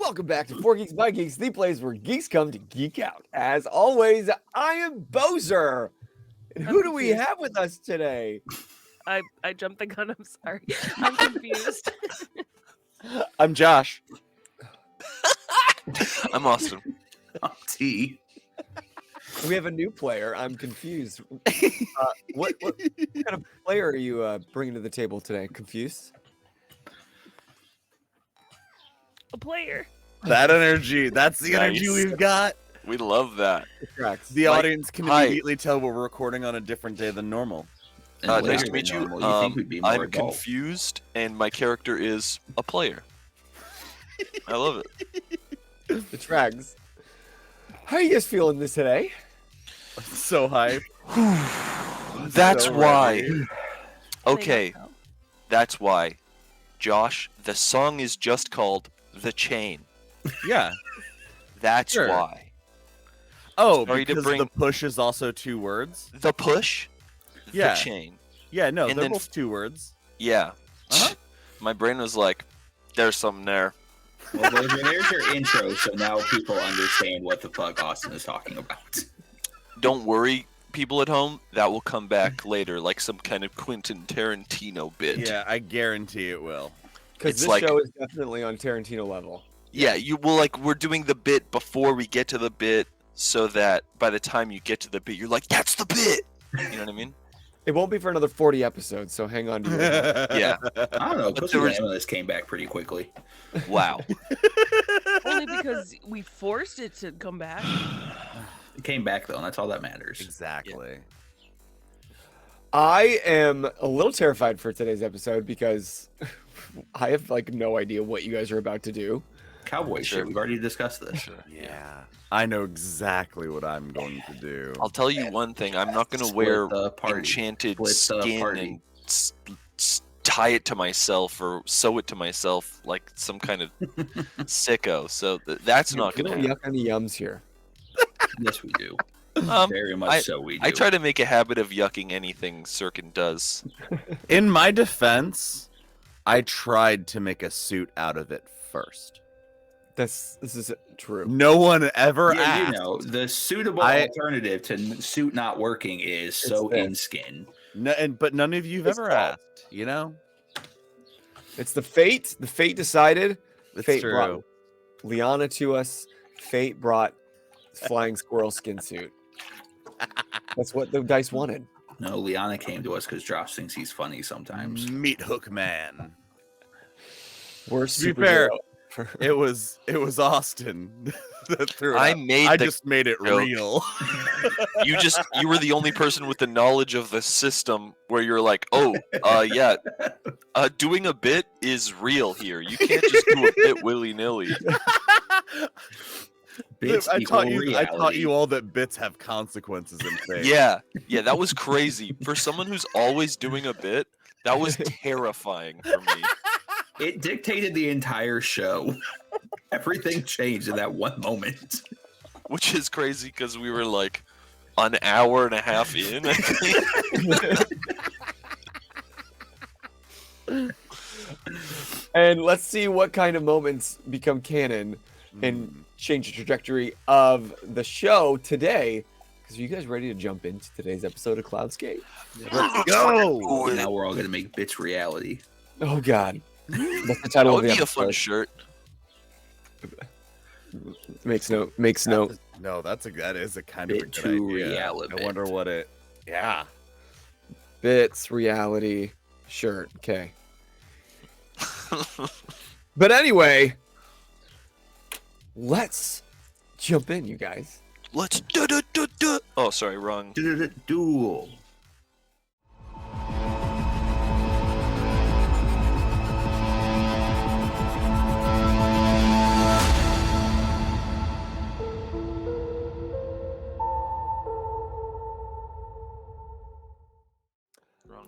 Welcome back to 4 Geeks by Geeks, the place where geeks come to geek out. As always, I am Bozer. And who do we have with us today? I jumped the gun. I'm sorry. I'm confused. I'm Josh. I'm Austin. I'm T. We have a new player. I'm confused. What kind of player are you bringing to the table today? Confused? A player. That energy. That's the energy Nice. we've got. We love that. Correct. The Like, audience can hi. immediately tell we're recording on a different day than normal. Nice to meet you. You think we'd be more I'm adult. confused, and my character is a player. I love it. The Trags. How are you guys feeling this today? So hype. That's So why. ready. Okay, that's why. Josh, the song is just called The Chain. Yeah. That's Sure. why. Oh, Sorry to because bring- the push is also 2 words? The push, Yeah. the chain. Yeah, no, And they're then- both 2 words. Yeah. Uh-huh. My brain was like, there's something there. Well, there's your intro, so now people understand what the fuck Austin is talking about. Don't worry, people at home, that will come back later, like some kind of Quentin Tarantino bit. Yeah, I guarantee it will. Because It's this like- show is definitely on Tarantino level. Yeah, you will we're doing the bit before we get to the bit, so that by the time you get to the bit, you're like, that's the bit. You know what I mean? It won't be for another 40 episodes, so hang on to your Yeah. I don't know. But Pussy there was- Analyst came back pretty quickly. Wow. Only because we forced it to come back. It came back though, and that's all that matters. Exactly. I am a little terrified for today's episode because I have like no idea what you guys are about to do. Cowboy Sure. shit. We've already discussed this. Sure. Yeah. I know exactly what I'm going to do. I'll tell you one thing. I'm not going to Split wear the party. enchanted Split the skin party. and tie it to myself or sew it to myself like some kind of sicko. So that's not We going don't to yuck any yums here. Yes, we do. happen. Very much so. We do. I try to make a habit of yucking anything Syrkon does. In my defense, I tried to make a suit out of it first. This is true. No one ever Yeah, asked. you know, the suitable I- alternative to suit not working is so this. in skin. But none of you've It's ever called- asked, you know? It's the fate. The fate decided. It's Fate true. brought Liana to us. Fate brought flying squirrel skin suit. That's what the dice wanted. No, Liana came to us because Josh thinks he's funny sometimes. Meat Hook Man. We're To be fair, superhero. it was Austin that threw it I out. made I the just made it joke. real. you were the only person with the knowledge of the system where you're like, oh, yeah, doing a bit is real here. You can't just do a bit willy-nilly. Bits I equal taught you reality. all that bits have consequences in fate. Yeah, that was crazy. For someone who's always doing a bit, that was terrifying for me. It dictated the entire show. Everything changed in that one moment. Which is crazy because we were like an hour and a half in, I think. And let's see what kind of moments become canon and change the trajectory of the show today. Because are you guys ready to jump into today's episode of Cloudscape? Let's go. Now we're all gonna make bits reality. Oh God, that's the That title would of the be a fun episode. shirt. Makes note. No, that is a kind of a Bit good to idea. reality. I wonder what it. Yeah. Bits reality shirt. Okay. But anyway, let's jump in, you guys. Let's Oh, sorry, wrong. Duel. Wrong.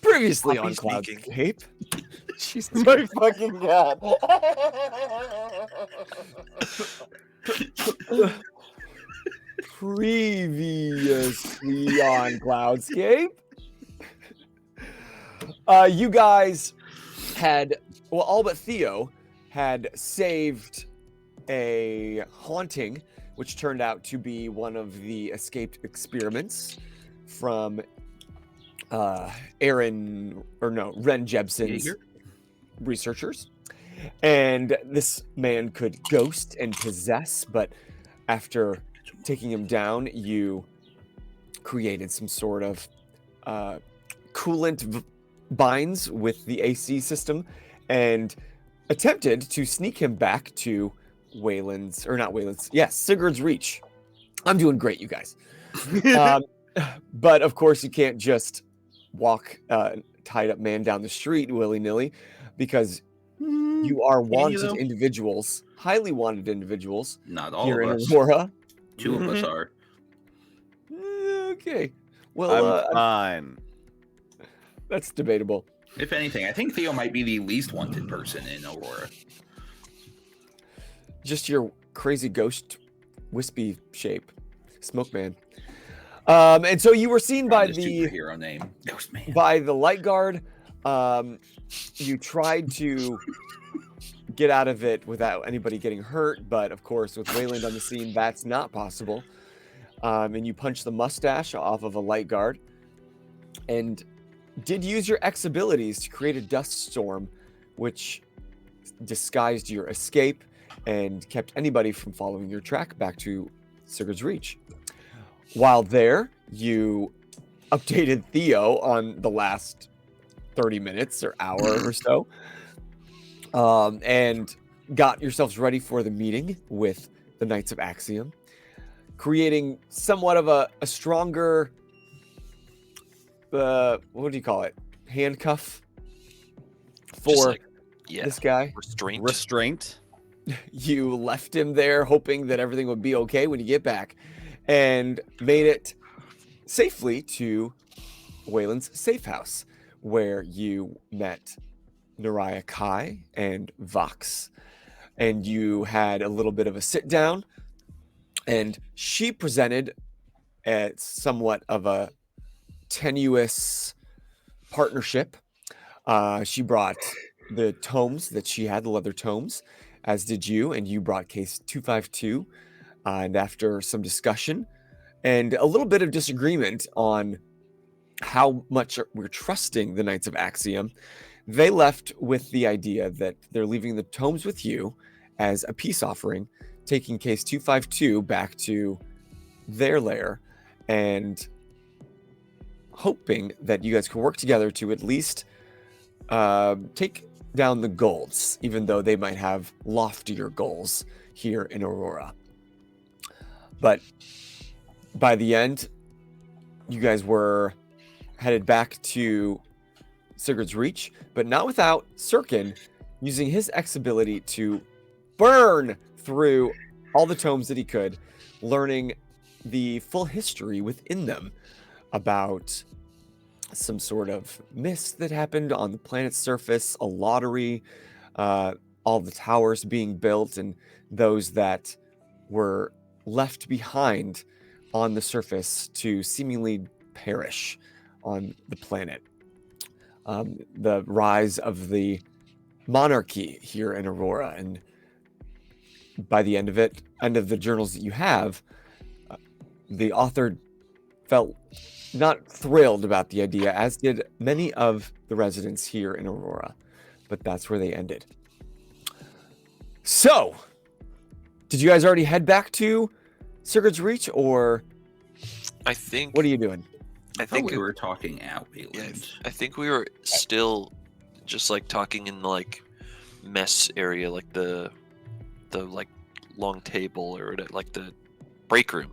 Previously on Poppy speaking. Cloudscape. Jesus my fucking God. Previously on Cloudscape. You guys had well, all but Theo had saved a haunting, which turned out to be one of the escaped experiments from Ren Jebsen's Jaeger? researchers. And this man could ghost and possess, but after taking him down, you created some sort of coolant binds with the AC system and attempted to sneak him back to Sigurd's Reach. I'm doing great, you guys. But of course, you can't just walk tied up man down the street willy-nilly, because you are wanted individuals, highly wanted individuals. Not all here of in us. Aurora. 2 of us are. Okay. Well, I'm fine. that's debatable. If anything, I think Theo might be the least wanted person in Aurora. Just your crazy ghost wispy shape, Smoke Man. And so you were seen by His the superhero name, Ghost Man. by the light guard. You tried to get out of it without anybody getting hurt, but of course, with Wayland on the scene, that's not possible. And you punched the mustache off of a light guard, and did use your X abilities to create a dust storm, which disguised your escape and kept anybody from following your track back to Sigurd's Reach. While there, you updated Theo on the last 30 minutes or hour or so, and got yourselves ready for the meeting with the Knights of Axiom, creating somewhat of a stronger, what do you call it, handcuff for this guy. Restraint. You left him there hoping that everything would be okay when you get back, and made it safely to Wayland's safe house, where you met Nariah Kai and Vox, and you had a little bit of a sit down, and she presented at somewhat of a tenuous partnership. She brought the tomes that she had, the leather tomes, as did you, and you brought case 252. And after some discussion and a little bit of disagreement on how much we're trusting the Knights of Axiom, they left with the idea that they're leaving the tomes with you as a peace offering, taking case 252 back to their lair, and hoping that you guys can work together to at least take down the Golds, even though they might have loftier goals here in Aurora. But by the end, you guys were headed back to Sigurd's Reach, but not without Syrkon using his X ability to burn through all the tomes that he could, learning the full history within them about some sort of mist that happened on the planet's surface, a lottery, all the towers being built, and those that were left behind on the surface to seemingly perish on the planet. The rise of the monarchy here in Aurora, and by the end of the journals that you have, the author felt not thrilled about the idea, as did many of the residents here in Aurora, but that's where they ended. So, did you guys already head back to Sigurd's Reach, or I think. what are you doing? I think we were talking out, Wayland. Yeah, I think we were still just like talking in the like mess area, like the like long table or like the break room.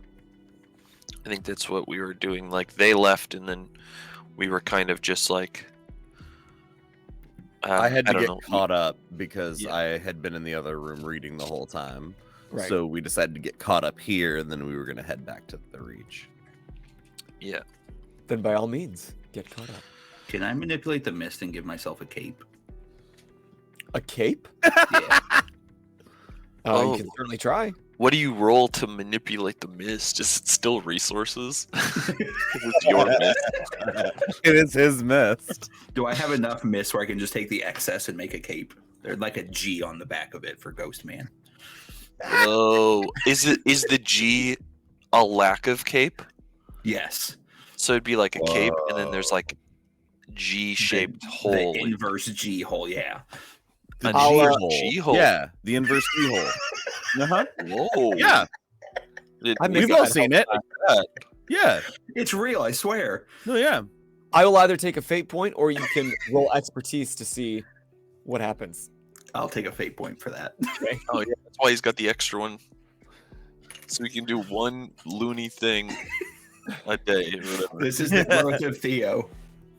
I think that's what we were doing. Like they left, and then we were kind of just like. I had to don't get know. caught up because Yeah. I had been in the other room reading the whole time. Right. So we decided to get caught up here, and then we were going to head back to the Reach. Yeah. Then by all means, get caught up. Can I manipulate the mist and give myself a cape? A cape? Yeah. Oh. You can certainly try. What do you roll to manipulate the mist? Is it still resources? 'Cause it's your mist. It is his mist. Do I have enough mist where I can just take the excess and make a cape? There's like a G on the back of it for Ghost Man. Oh, is the G a lack of cape? Yes. So it'd be like a cape, and then there's like G-shaped hole. The inverse G hole, yeah. The A G I'll, hole. G hole. Yeah, the inverse G hole. Uh-huh. Whoa. Yeah, I we've missed all that seen whole it. time. Yeah. It's real, I swear. No, yeah. I will either take a fate point or you can roll expertise to see what happens. I'll take a fate point for that. Oh yeah, that's why he's got the extra one. So we can do one loony thing a day or whatever. This is the growth of Theo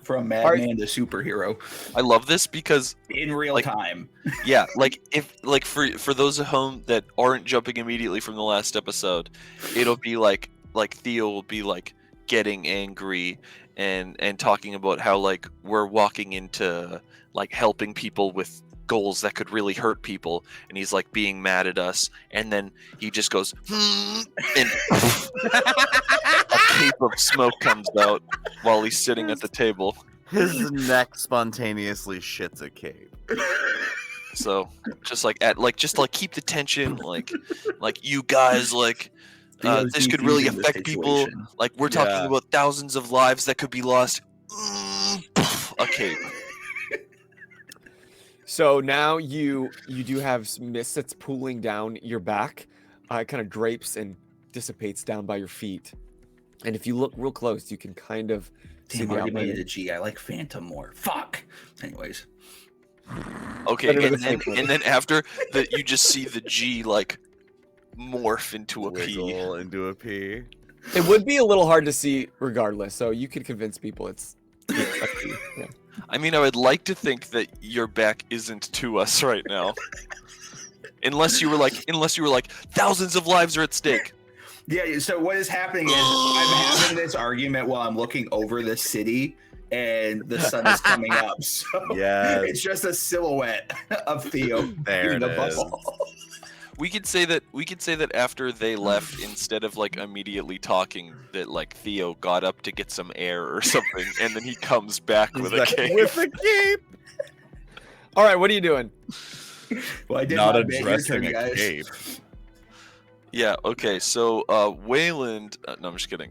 from Madman to superhero I love this because in real Like- time. yeah, like if like for those at home that aren't jumping immediately from the last episode, it'll be like Theo will be like getting angry and talking about how like we're walking into like helping people with goals that could really hurt people, and he's like being mad at us, and then he just goes and a cape of smoke comes out while he's sitting at the table. His neck spontaneously shits a cape. So just like keep the tension, like you guys like Theo's this could really defusing the affect people. situation. Like we're talking Yeah. about thousands of lives that could be lost. A cape. So now you do have some mist that's pooling down your back. It kind of drapes and dissipates down by your feet. And if you look real close, you can kind of see Damn, the I already outline. made it a G. I like Phantom more. Fuck. Anyways. Okay, Better than and the then same and then after that, you just see the G like morph into a P. Wiggle into a P. It would be a little hard to see regardless, so you could convince people it's a P. Yeah. I mean, I would like to think that your back isn't to us right now. Unless you were like thousands of lives are at stake. Yeah, so what is happening is I'm having this argument while I'm looking over the city and the sun is coming up. So Yes. it's just a silhouette of Theo. There in it the is. bubble. We could say that after they left, instead of like immediately talking, that like Theo got up to get some air or something, and then he comes back with a cape. With a cape. All right, what are you doing? Well, I did Not my bit. Your addressing turn, a guys. cape. Yeah. Okay. So Wayland. No, I'm just kidding.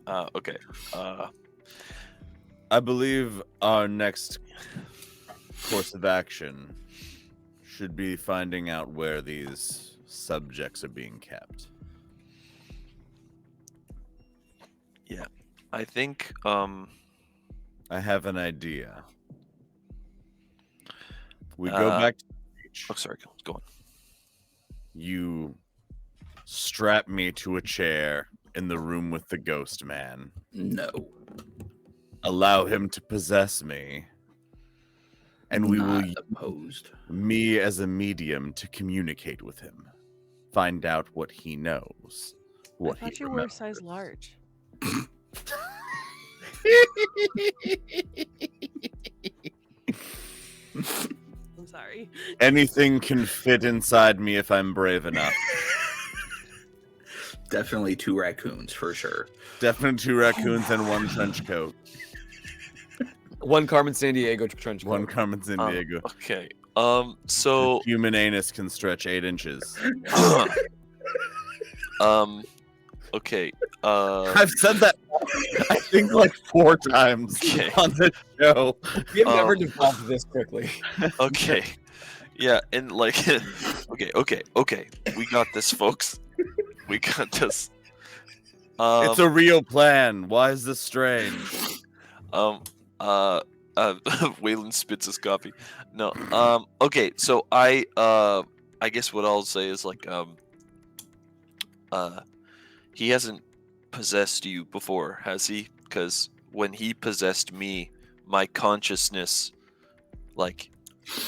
Okay. I believe our next course of action should be finding out where these subjects are being kept. I think. I have an idea. We go back to the beach. Oh, sorry. Go on. You strap me to a chair in the room with the ghost man. No. Allow him to possess me. And we will Not opposed. me as a medium to communicate with him. Find out what he knows. What I thought he you were a remembers. size large. I'm sorry. Anything can fit inside me if I'm brave enough. Definitely 2 raccoons for sure. Definitely 2 raccoons and 1 trench coat. One Carmen San Diego trench coat. 1 Carmen San Diego. Okay. So. Human anus can stretch 8 inches. Okay. I've said that I think like 4 times Okay. on the show. We have never Um, devolved this quickly. Okay. Yeah, and like, okay. We got this, folks. We got this. It's a real plan. Why is this strange? Waylon spits his coffee. No. Okay. So I guess what I'll say is like, he hasn't possessed you before, has he? Because when he possessed me, my consciousness, like,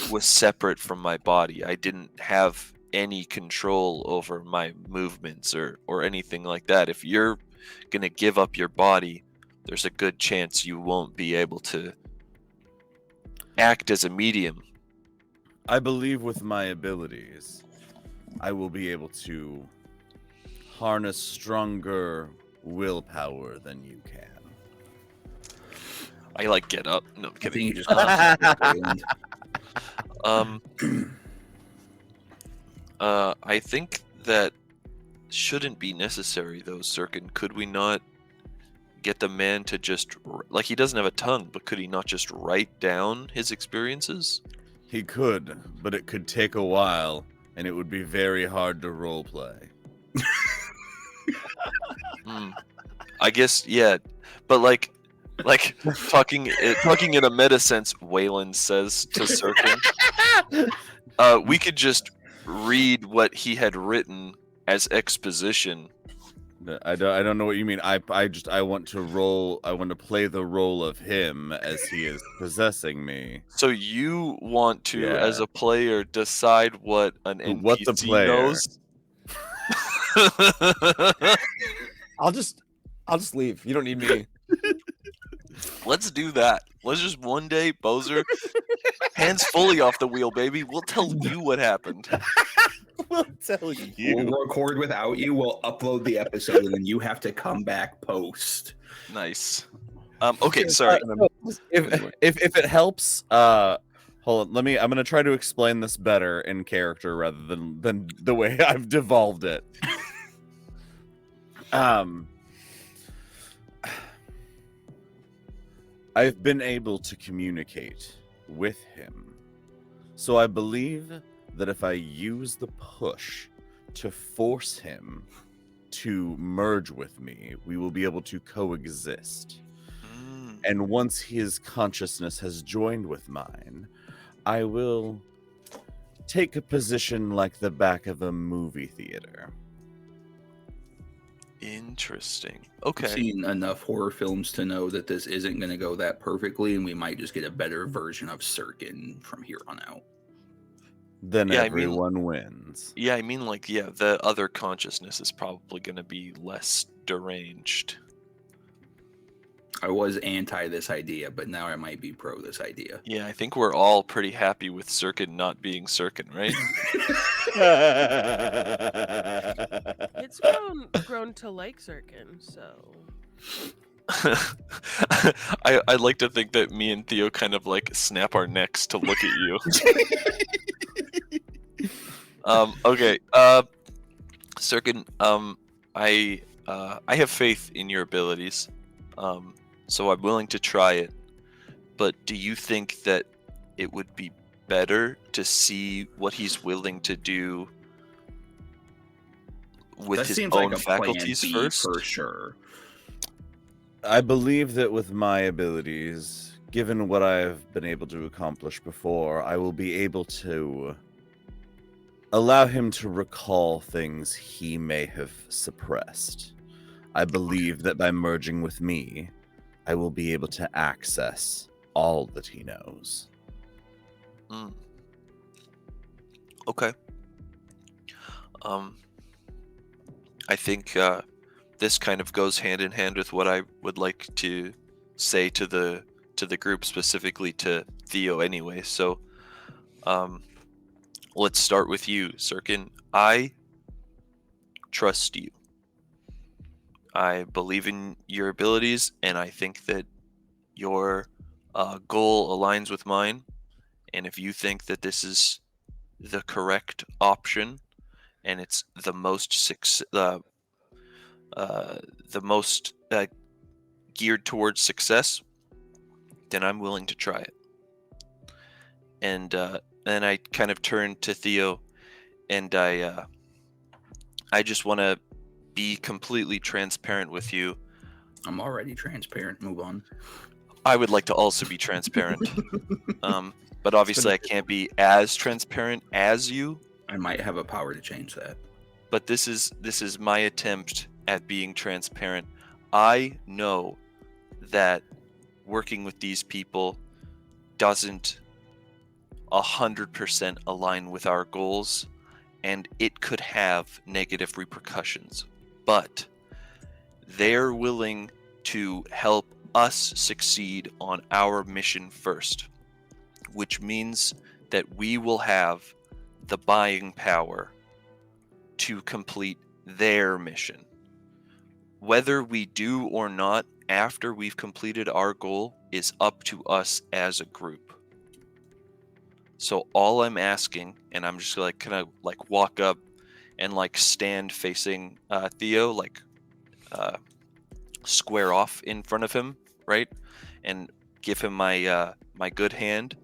was separate from my body. I didn't have any control over my movements or anything like that. If you're gonna give up your body, there's a good chance you won't be able to act as a medium. I believe with my abilities, I will be able to harness stronger willpower than you can. I like get up. No, I'm I kidding. think you just concentrate, Wayland. I think that shouldn't be necessary though, Syrkon. Could we not get the man to just like he doesn't have a tongue, but could he not just write down his experiences? He could, but it could take a while, and it would be very hard to roleplay. I guess yeah, but like talking in a meta sense, Wayland says to Syrkon, we could just read what he had written as exposition. I don't know what you mean. I want to play the role of him as he is possessing me. So you want to, Yeah. as a player, decide what an What the NPC player. knows? I'll just leave. You don't need me. Let's do that. Let's just one day, Bozer, hands fully off the wheel, baby. We'll tell you what happened. We'll tell you. We'll record without you. We'll upload the episode, and then you have to come back post. Nice. Okay, sorry. If it helps, hold on. I'm gonna try to explain this better in character rather than the way I've devolved it. I've been able to communicate with him, so I believe that if I use the push to force him to merge with me, we will be able to coexist. And once his consciousness has joined with mine, I will take a position like the back of a movie theater. Interesting. I've Okay. seen enough horror films to know that this isn't going to go that perfectly, and we might just get a better version of Syrkon from here on out. Then Yeah, I mean- everyone wins. Yeah, I mean, like, yeah, the other consciousness is probably going to be less deranged. I was anti this idea, but now I might be pro this idea. Yeah, I think we're all pretty happy with Syrkon not being Syrkon, right? It's grown to like Syrkon, so I'd like to think that me and Theo kind of like snap our necks to look at you. Okay. Syrkon, I have faith in your abilities. So I'm willing to try it. But do you think that it would be better to see what he's willing to do with That his seems own like a plan faculties B first? for sure. I believe that with my abilities, given what I've been able to accomplish before, I will be able to allow him to recall things he may have suppressed. I believe that by merging with me, I will be able to access all that he knows. Okay. I think this kind of goes hand in hand with what I would like to say to the group, specifically to Theo anyway. So let's start with you, Syrkon. I trust you. I believe in your abilities, and I think that your goal aligns with mine. And if you think that this is the correct option, and it's the most geared towards success, then I'm willing to try it. And then I kind of turn to Theo, and I just want to be completely transparent with you. I'm already transparent. Move on. I would like to also be transparent, but obviously I can't be as transparent as you. I might have a power to change that. But this is my attempt at being transparent. I know that working with these people doesn't 100% align with our goals, and it could have negative repercussions. But they're willing to help us succeed on our mission first, which means that we will have the buying power to complete their mission. Whether we do or not after we've completed our goal is up to us as a group. So all I'm asking, and I'm just like kind of like walk up and like stand facing Theo, like square off in front of him, right, and give him my my good hand,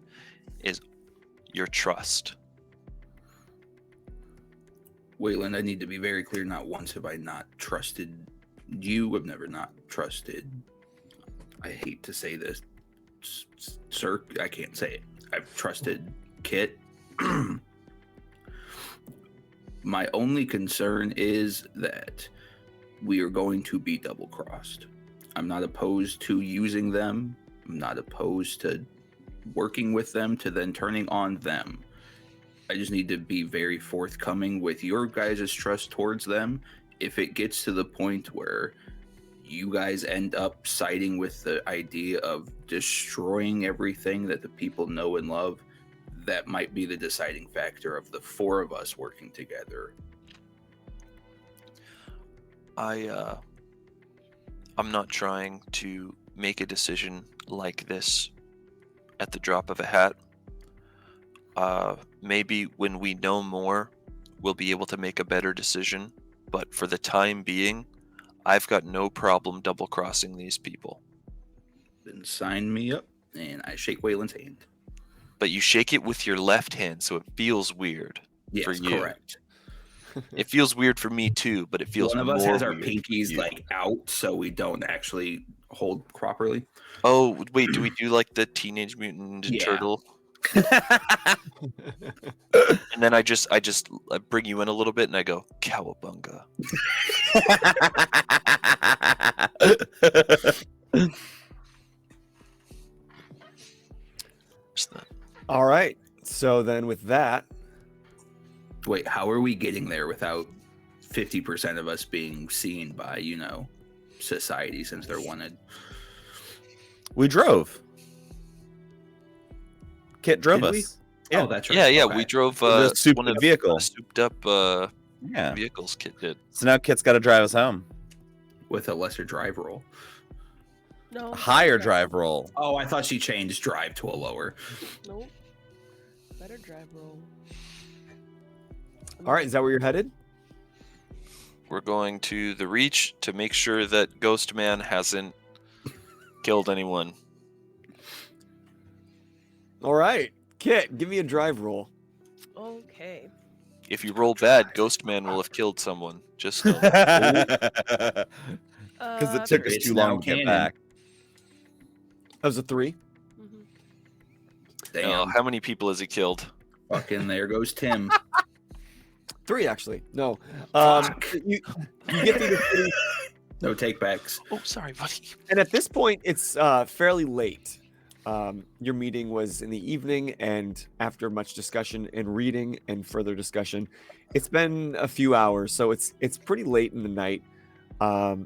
is your trust. Wayland, I need to be very clear. Not once have I not trusted you. I've never not trusted. I hate to say this, sir. I can't say it. I've trusted Kit. My only concern is that we are going to be double crossed. I'm not opposed to using them. I'm not opposed to working with them to then turning on them. I just need to be very forthcoming with your guys' trust towards them. If it gets to the point where you guys end up siding with the idea of destroying everything that the people know and love, that might be the deciding factor of the four of us working together. I'm not trying to make a decision like this at the drop of a hat. Maybe when we know more, we'll be able to make a better decision. But for the time being, I've got no problem double crossing these people. Then sign me up, and I shake Wayland's hand. But you shake it with your left hand, so it feels weird Yes, for you. correct. It feels weird for me too, but it feels One of more us has our weird pinkies for you. like out, so we don't actually hold properly. Oh wait, do we do like the Teenage Mutant Ninja Yeah. Turtle? And then I just bring you in a little bit, and I go cowabunga. Just that. All right. So then with that, Wait, how are we getting there without 50% of us being seen by, society since they're wanted? We drove. Kit drove Did us. we? Yeah. Oh, that's right. Yeah, yeah. Okay. We drove The souped one of vehicle. the souped up Yeah. vehicles Kit did. So now Kit's got to drive us home. With a lesser drive roll. No. A higher better drive roll. Oh, I thought she changed drive to a lower. Nope. Better drive roll. all right, is that where you're headed? We're going to the Reach to make sure that Ghost Man hasn't killed anyone. All right. Kit, give me a drive roll. Okay. If you roll bad, Ghost Man will have killed someone. Just know. Because it took us It's too now long to get canon. back. That was a 3. Mhm. Damn. Oh, how many people has he killed? Fucking there goes Tim. 3 actually. No. Fuck. You get through the city, No takebacks. Oh, sorry, buddy. and at this point, it's fairly late. Your meeting was in the evening, and after much discussion and reading and further discussion, it's been a few hours, so it's pretty late in the night. The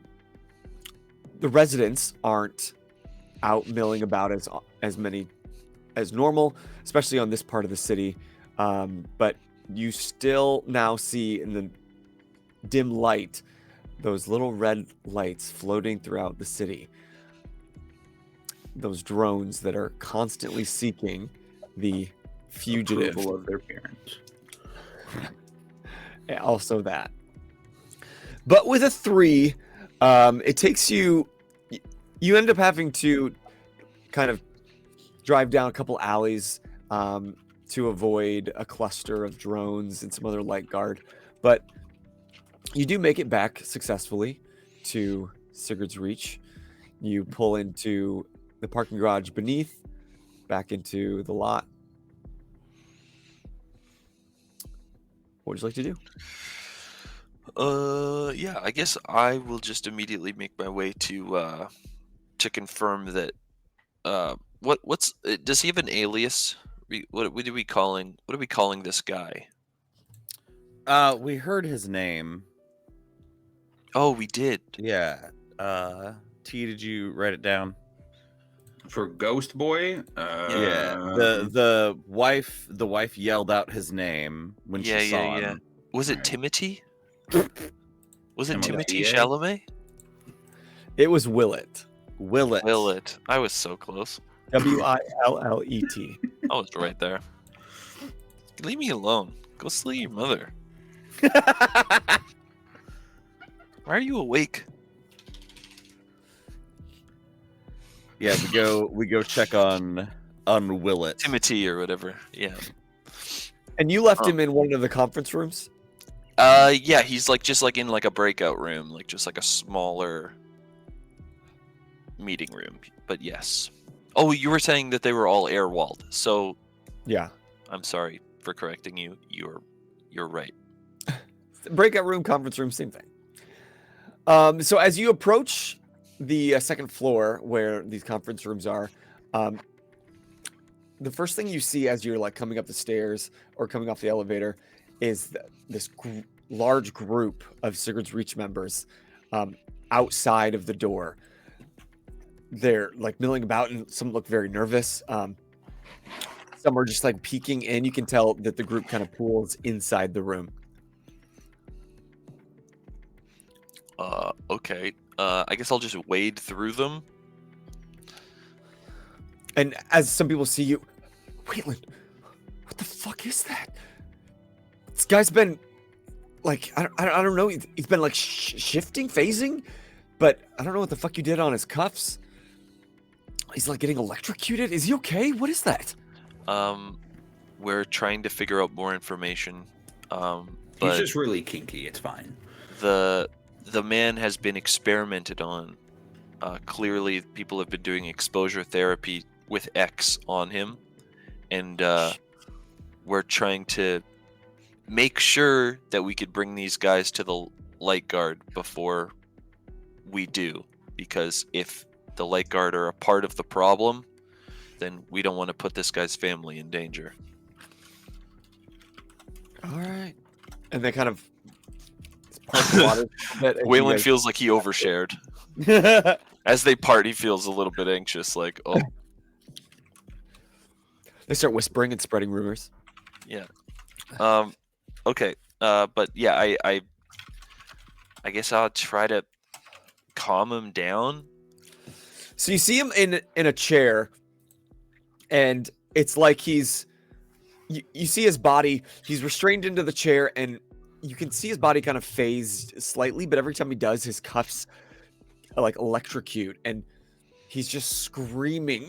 residents aren't out milling about as many as normal, especially on this part of the city. But you still now see in the dim light those little red lights floating throughout the city. Those drones that are constantly seeking the fugitive. Approval of their parents. Yeah, also that. But with a 3, it takes you end up having to kind of drive down a couple alleys to avoid a cluster of drones and some other light guard. But you do make it back successfully to Sigurd's Reach. You pull into the parking garage beneath, back into the lot. What would you like to do? Yeah, I guess I will just immediately make my way to confirm that. What's does he have an alias? What are we calling this guy? We heard his name. Oh, we did. Yeah. T, did you write it down? For Ghost Boy? Yeah. The wife yelled out his name when she saw him. Was it Right. Timothy? Was it Timothy, Timothy yeah. Chalamet? It was Willett. Willet. Willet. I was so close. Willet. I was right there. Leave me alone. Go slay your mother. Why are you awake? Yeah, we go check on Willet. Timothy or whatever. Yeah. And you left him in one of the conference rooms? Yeah, he's like just like in like a breakout room, like just like a smaller meeting room. But yes. Oh, you were saying that they were all air walled. So Yeah. I'm sorry for correcting you. You're right. Breakout room, conference room, same thing. So as you approach the second floor where these conference rooms are, the first thing you see as you're like coming up the stairs or coming off the elevator is this large group of Sigurd's Reach members outside of the door. They're like milling about, and some look very nervous. Some are just like peeking in. You can tell that the group kind of pools inside the room. Okay. I guess I'll just wade through them. And as some people see you, Wayland, what the fuck is that? This guy's been like, I don't know. He's been like shifting, phasing, but I don't know what the fuck you did on his cuffs. He's like getting electrocuted. Is he okay? What is that? We're trying to figure out more information. He's But just really kinky. It's fine. the man has been experimented on. Clearly, people have been doing exposure therapy with X on him, and we're trying to make sure that we could bring these guys to the light guard before we do, because if the light guard are a part of the problem, then we don't want to put this guy's family in danger. All right. And they kind of part the water a bit, and you Waylon guys- feels like he overshared. As they part, he feels a little bit anxious, like, oh, They start whispering and spreading rumors. yeah. Okay. But yeah, I guess I'll try to calm him down. So you see him in a chair, and it's like he's you see his body, he's restrained into the chair, and you can see his body kind of phased slightly, but every time he does, his cuffs like electrocute, and he's just screaming.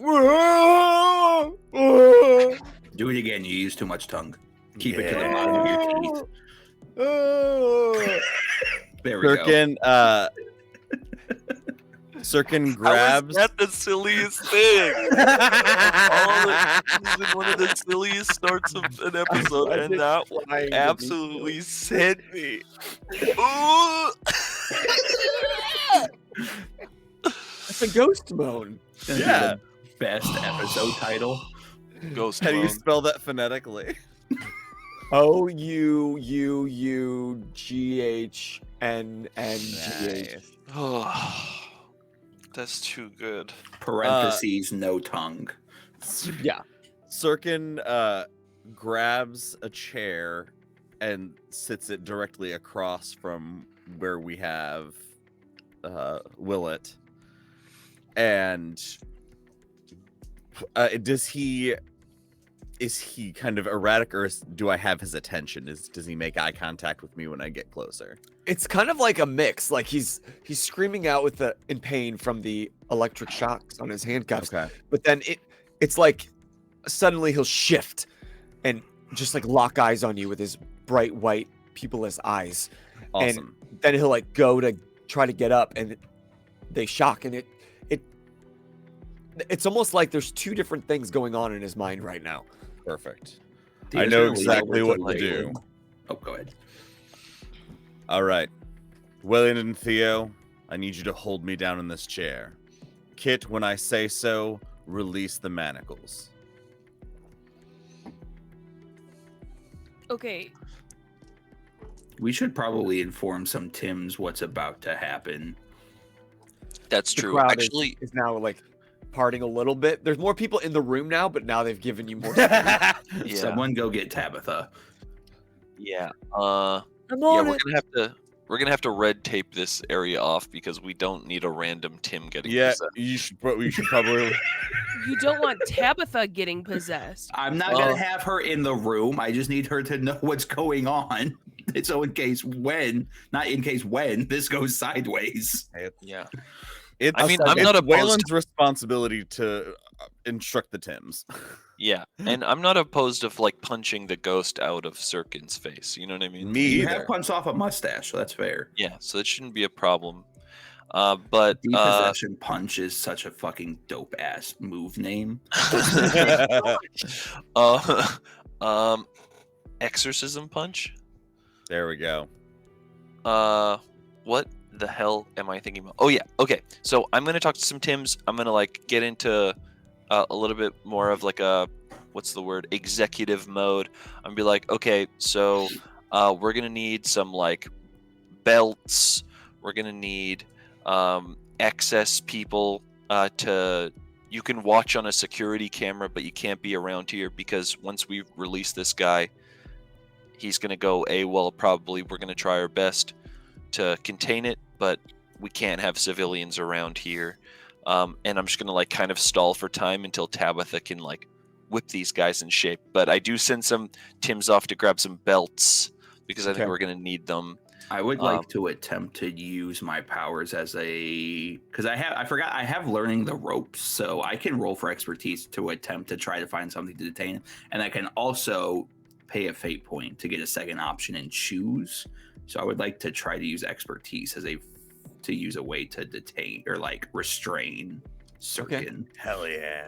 Do it again. You use too much tongue. Keep it to the bottom of your teeth. There we go. Syrkon How grabs. is that the silliest thing? This is one of the silliest starts of an episode, and that one absolutely sent me. Ooh! It's a ghost moan. Yeah. Best episode title. Ghost How do you moan. spell that phonetically? OUUGHNNGH. Oh, that's too good. Parentheses, no tongue. Yeah. Syrkon grabs a chair and sits it directly across from where we have Willet. And is he kind of erratic, or do I have his attention? Does he make eye contact with me when I get closer? It's kind of like a mix. Like he's screaming out in pain from the electric shocks on his handcuffs. Okay. But then it's like suddenly he'll shift and just like lock eyes on you with his bright white pupilless eyes. Awesome. And then he'll like go to try to get up, and they shock, and it's almost like there's two different things going on in his mind right now. Perfect. Do I you know just exactly lean over what to the do. table? Oh, go ahead. All right. William and Theo, I need you to hold me down in this chair. Kit, when I say so, release the manacles. Okay. We should probably inform some Tims what's about to happen. That's The true. crowd Actually, is now like parting a little bit. There's more people in the room now, but now they've given you more space. yeah. Someone go get Tabitha. Yeah. I'm Yeah, on we're it. gonna have to have to red tape this area off because we don't need a random Tim getting Yeah, possessed. we should probably. You don't want Tabitha getting possessed. I'm not gonna have her in the room. I just need her to know what's going on. So in case when this goes sideways. Yeah. It's, I mean, I'm it's not opposed Waylon's responsibility to instruct the Tims. Yeah, and I'm not opposed of like punching the ghost out of Syrkon's face. You know what I mean? Me You either. have punched off a mustache, so that's fair. Yeah, so that shouldn't be a problem. But Depossession Punch is such a fucking dope ass move name. Exorcism punch. There we go. What the hell am I thinking about? Oh yeah, okay. So I'm gonna talk to some Tims. I'm gonna like get into a little bit more of like a what's the word, executive mode. I'm gonna be like, okay, so we're gonna need some like belts. We're gonna need excess people to. You can watch on a security camera, but you can't be around here because once we release this guy, he's gonna go AWOL. Probably we're gonna try our best to contain it, but we can't have civilians around here. And I'm just gonna like kind of stall for time until Tabitha can like whip these guys in shape. But I do send some Tims off to grab some belts because I think we're gonna need them. I would like to attempt to use my powers as because I have learning the ropes, so I can roll for expertise to attempt to try to find something to detain him, and I can also pay a fate point to get a second option and choose. So I would like to try to use expertise to use a way to detain or like restrain Syrkon. Okay. Hell yeah.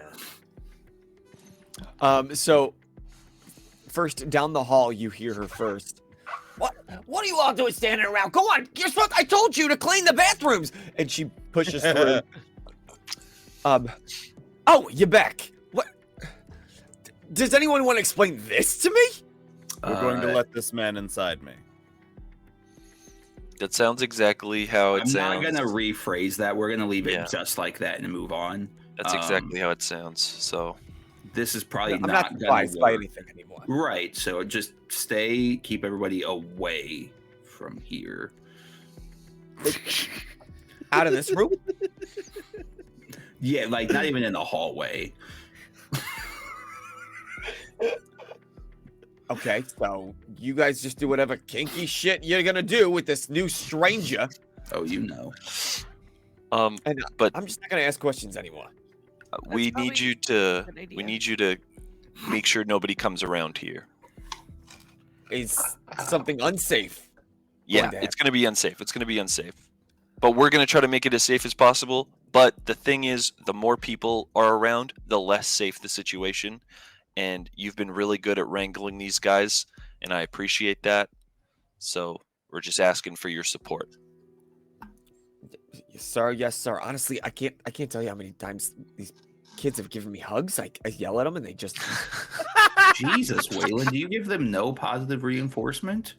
So first down the hall, you hear her first. What are you all doing standing around? Go on, you're supposed. I told you to clean the bathrooms. And she pushes through. Oh, you're back. What? Does anyone want to explain this to me? We're going to let this man inside me. That sounds exactly how it I'm sounds. not gonna rephrase that. We're gonna leave it just like that and move on. That's exactly how it sounds. So This is probably I'm not not gonna surprised by work. anything anymore. Right. So just keep everybody away from here. Out of this room? Yeah, like not even in the hallway. Okay, so you guys just do whatever kinky shit you're gonna do with this new stranger. Oh, you know. And but I'm just not gonna ask questions anymore. we probably need you to a good idea. we need you to make sure nobody comes around here. Is something unsafe? Yeah, Going to it's gonna be unsafe. It's gonna be unsafe. But we're gonna try to make it as safe as possible. But the thing is, the more people are around, the less safe the situation. And you've been really good at wrangling these guys, and I appreciate that. So we're just asking for your support. Sir, yes, sir. Honestly, I can't tell you how many times these kids have given me hugs. I yell at them and they just. Jesus, Waylon, do you give them no positive reinforcement?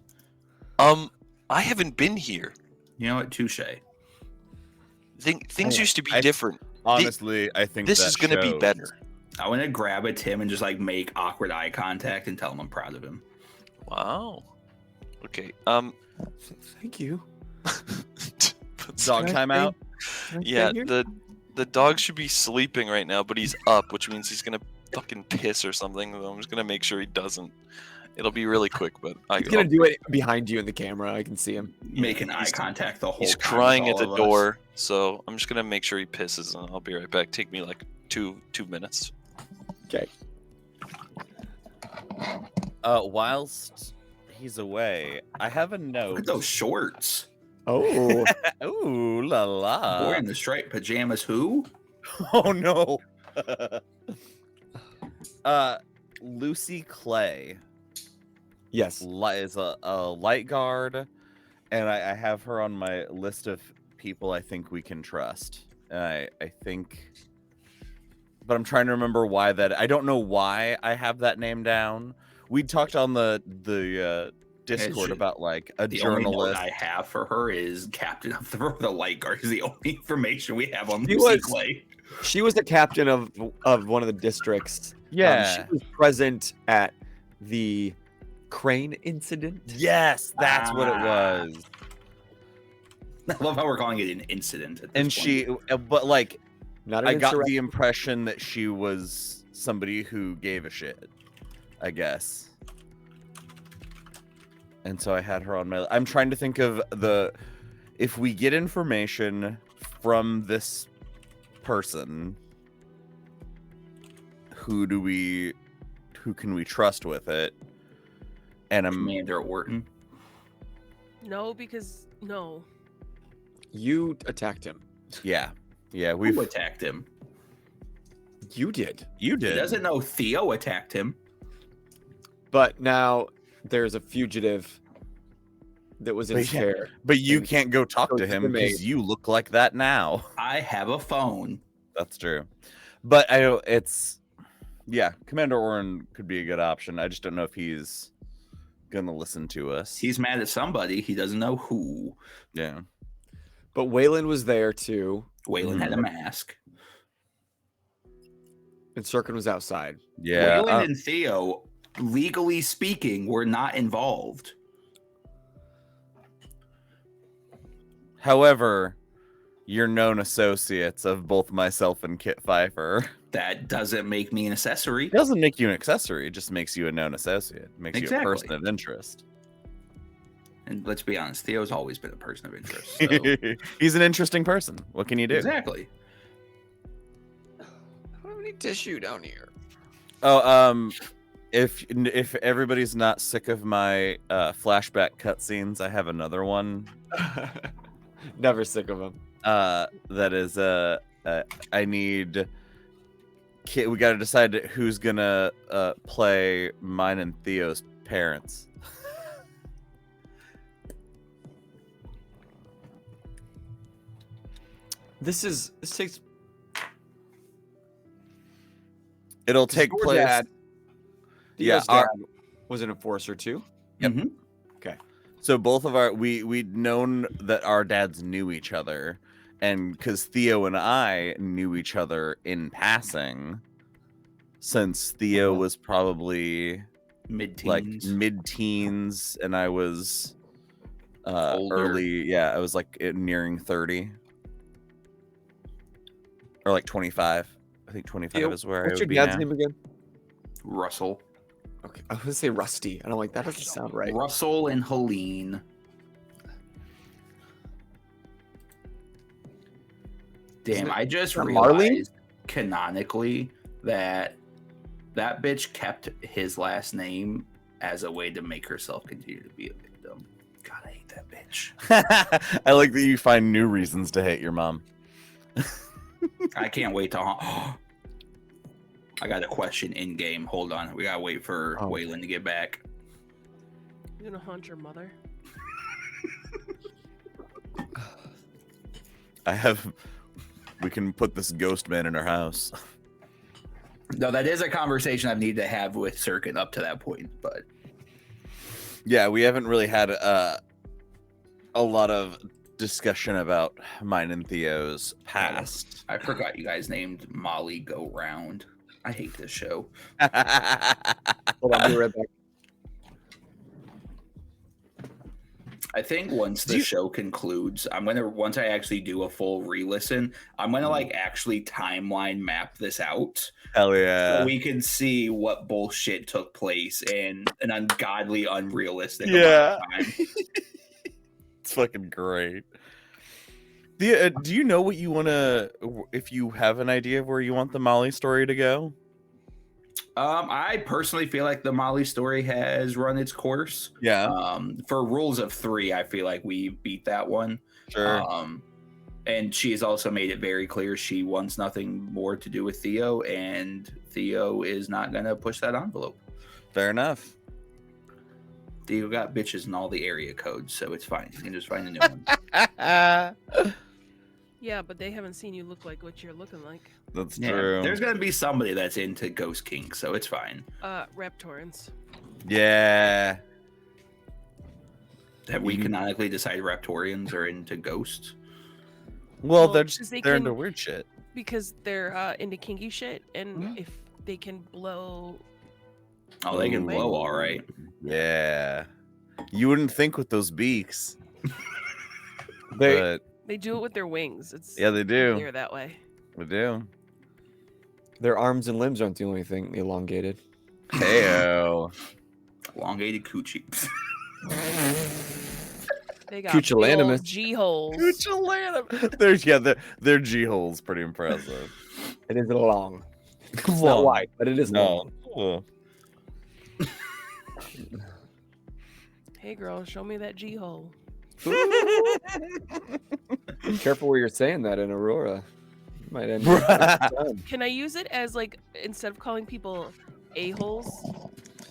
I haven't been here. You know what? Touche. Things used to be different. Honestly, I think This that is gonna be shows. better. I want to grab a Tim and just like make awkward eye contact and tell him I'm proud of him. Wow. Okay. Thank you. Dog Can I time out. Can I stay Yeah, here? the dog should be sleeping right now, but he's up, which means he's gonna fucking piss or something. I'm just gonna make sure he doesn't. It'll be really quick, but He's gonna do it behind you in the camera. I can see him. Making eye contact the whole He's time crying with at the all of us. door, so I'm just gonna make sure he pisses, and I'll be right back. Take me like two minutes. Okay. Whilst he's away, I have a Look note. at those shorts. Oh. Ooh la la. Boy in the striped pajamas. Who? Oh no. Lucy Clay Yes. is a light guard, and I have her on my list of people I think we can trust. And I think, but I'm trying to remember why that. I don't know why I have that name down. We talked on the Discord should- about like a The only note journalist. I have for her is captain of the light guard. Is the only information we have on She Lucy was- Clay. She was the captain of one of the districts. Yeah. She was present at the crane incident. Yes, that's what it Ah. was. I love how we're calling it an incident. At this And point. but like, Not an I got the insurrection. impression that she was somebody who gave a shit, I guess. And so I had her on my. I'm trying to think of if we get information from this person, who can we trust with it? And I'm Commander Orton. No, because no. You attacked him. yeah, Who we've attacked him? You did. you He did. doesn't know Theo attacked him. But now there's a fugitive that was in But yeah, care. But you and can't go talk goes to to him the maid. because you look like that now. I have a phone. That's true. But Commander Oren could be a good option. I just don't know if he's gonna listen to us. He's mad at somebody. He doesn't know who. Yeah. But Waylon was there too, Waylon had a mask. and Syrkon was outside. Yeah. Waylon and Theo, legally speaking, were not involved. However, you're known associates of both myself and Kit Pfeiffer. That doesn't make me an accessory. It doesn't make you an accessory, it just makes you a known associate. It makes you a Exactly. person of interest. And let's be honest, Theo's always been a person of interest. So. He's an interesting person. What can you do? Exactly. I don't have any tissue down here. Oh, if everybody's not sick of my flashback cutscenes, I have another one. Never sick of him. That is I need. We got to decide who's gonna play mine and Theo's parents. This takes. It'll take your place. dad- Yeah, Theo's dad was an enforcer too. Yep. Mhm. So both of we'd known that our dads knew each other, and because Theo and I knew each other in passing, since Theo was probably Mid-teens. like mid-teens and I was Older. early. Yeah, I was like nearing 30 or like 25. I think 25 Theo, is where I what's would your be dad's now. name again? Russell. Okay, I was gonna say Rusty. I don't like that. Doesn't sound right. Russell and Helene. Damn, I just that realized canonically that that bitch kept his last name as a way to make herself continue to be a victim. God, I hate that bitch. I like that you find new reasons to hate your mom. I can't wait to. I got a question in game. Hold on, we gotta wait for Oh. Waylon to get back. You're gonna haunt your mother. We can put this ghost man in our house. No, that is a conversation I've needed to have with Syrkon up to that point, but Yeah, we haven't really had a lot of discussion about mine and Theo's past. I forgot you guys named Molly Go Round. I hate this show. Hold on, I'll be right back. I think once the show concludes, once I actually do a full re-listen, I'm gonna like actually timeline map this out. Hell So yeah. we can see what bullshit took place in an ungodly, unrealistic Yeah. amount of time. It's fucking great. Do you know what you want to, if you have an idea of where you want the Molly story to go? I personally feel like the Molly story has run its course. Yeah, For rules of 3, I feel like we beat that one. sure. And she has also made it very clear she wants nothing more to do with Theo, and Theo is not going to push that envelope. Fair enough. Theo got bitches in all the area codes, so it's fine. You can just find a new one. Yeah, but they haven't seen you look like what you're looking like. That's Yeah, true. there's going to be somebody that's into ghost kink, so it's fine. Raptorans. Yeah. Have we Mhm. canonically decided Raptorians are into ghosts? Well, Well, they're 'cause just, they they're can- into weird shit. Because they're into kinky shit, and if they can blow. Oh, they can Ooh. blow all right. Yeah. You wouldn't think with those beaks. but They do it with their wings. It's yeah, they do. clear that way. They do. Their arms and limbs aren't the only thing elongated. Heyo. Elongated coochie. They got big Cuchulanemus. old G holes. Their G hole's pretty impressive. It is long. It's not Long. wide, but it is long. No. Hey girl, show me that G hole. Careful where you're saying that in Aurora. You might end up. Can I use it as like instead of calling people a-holes?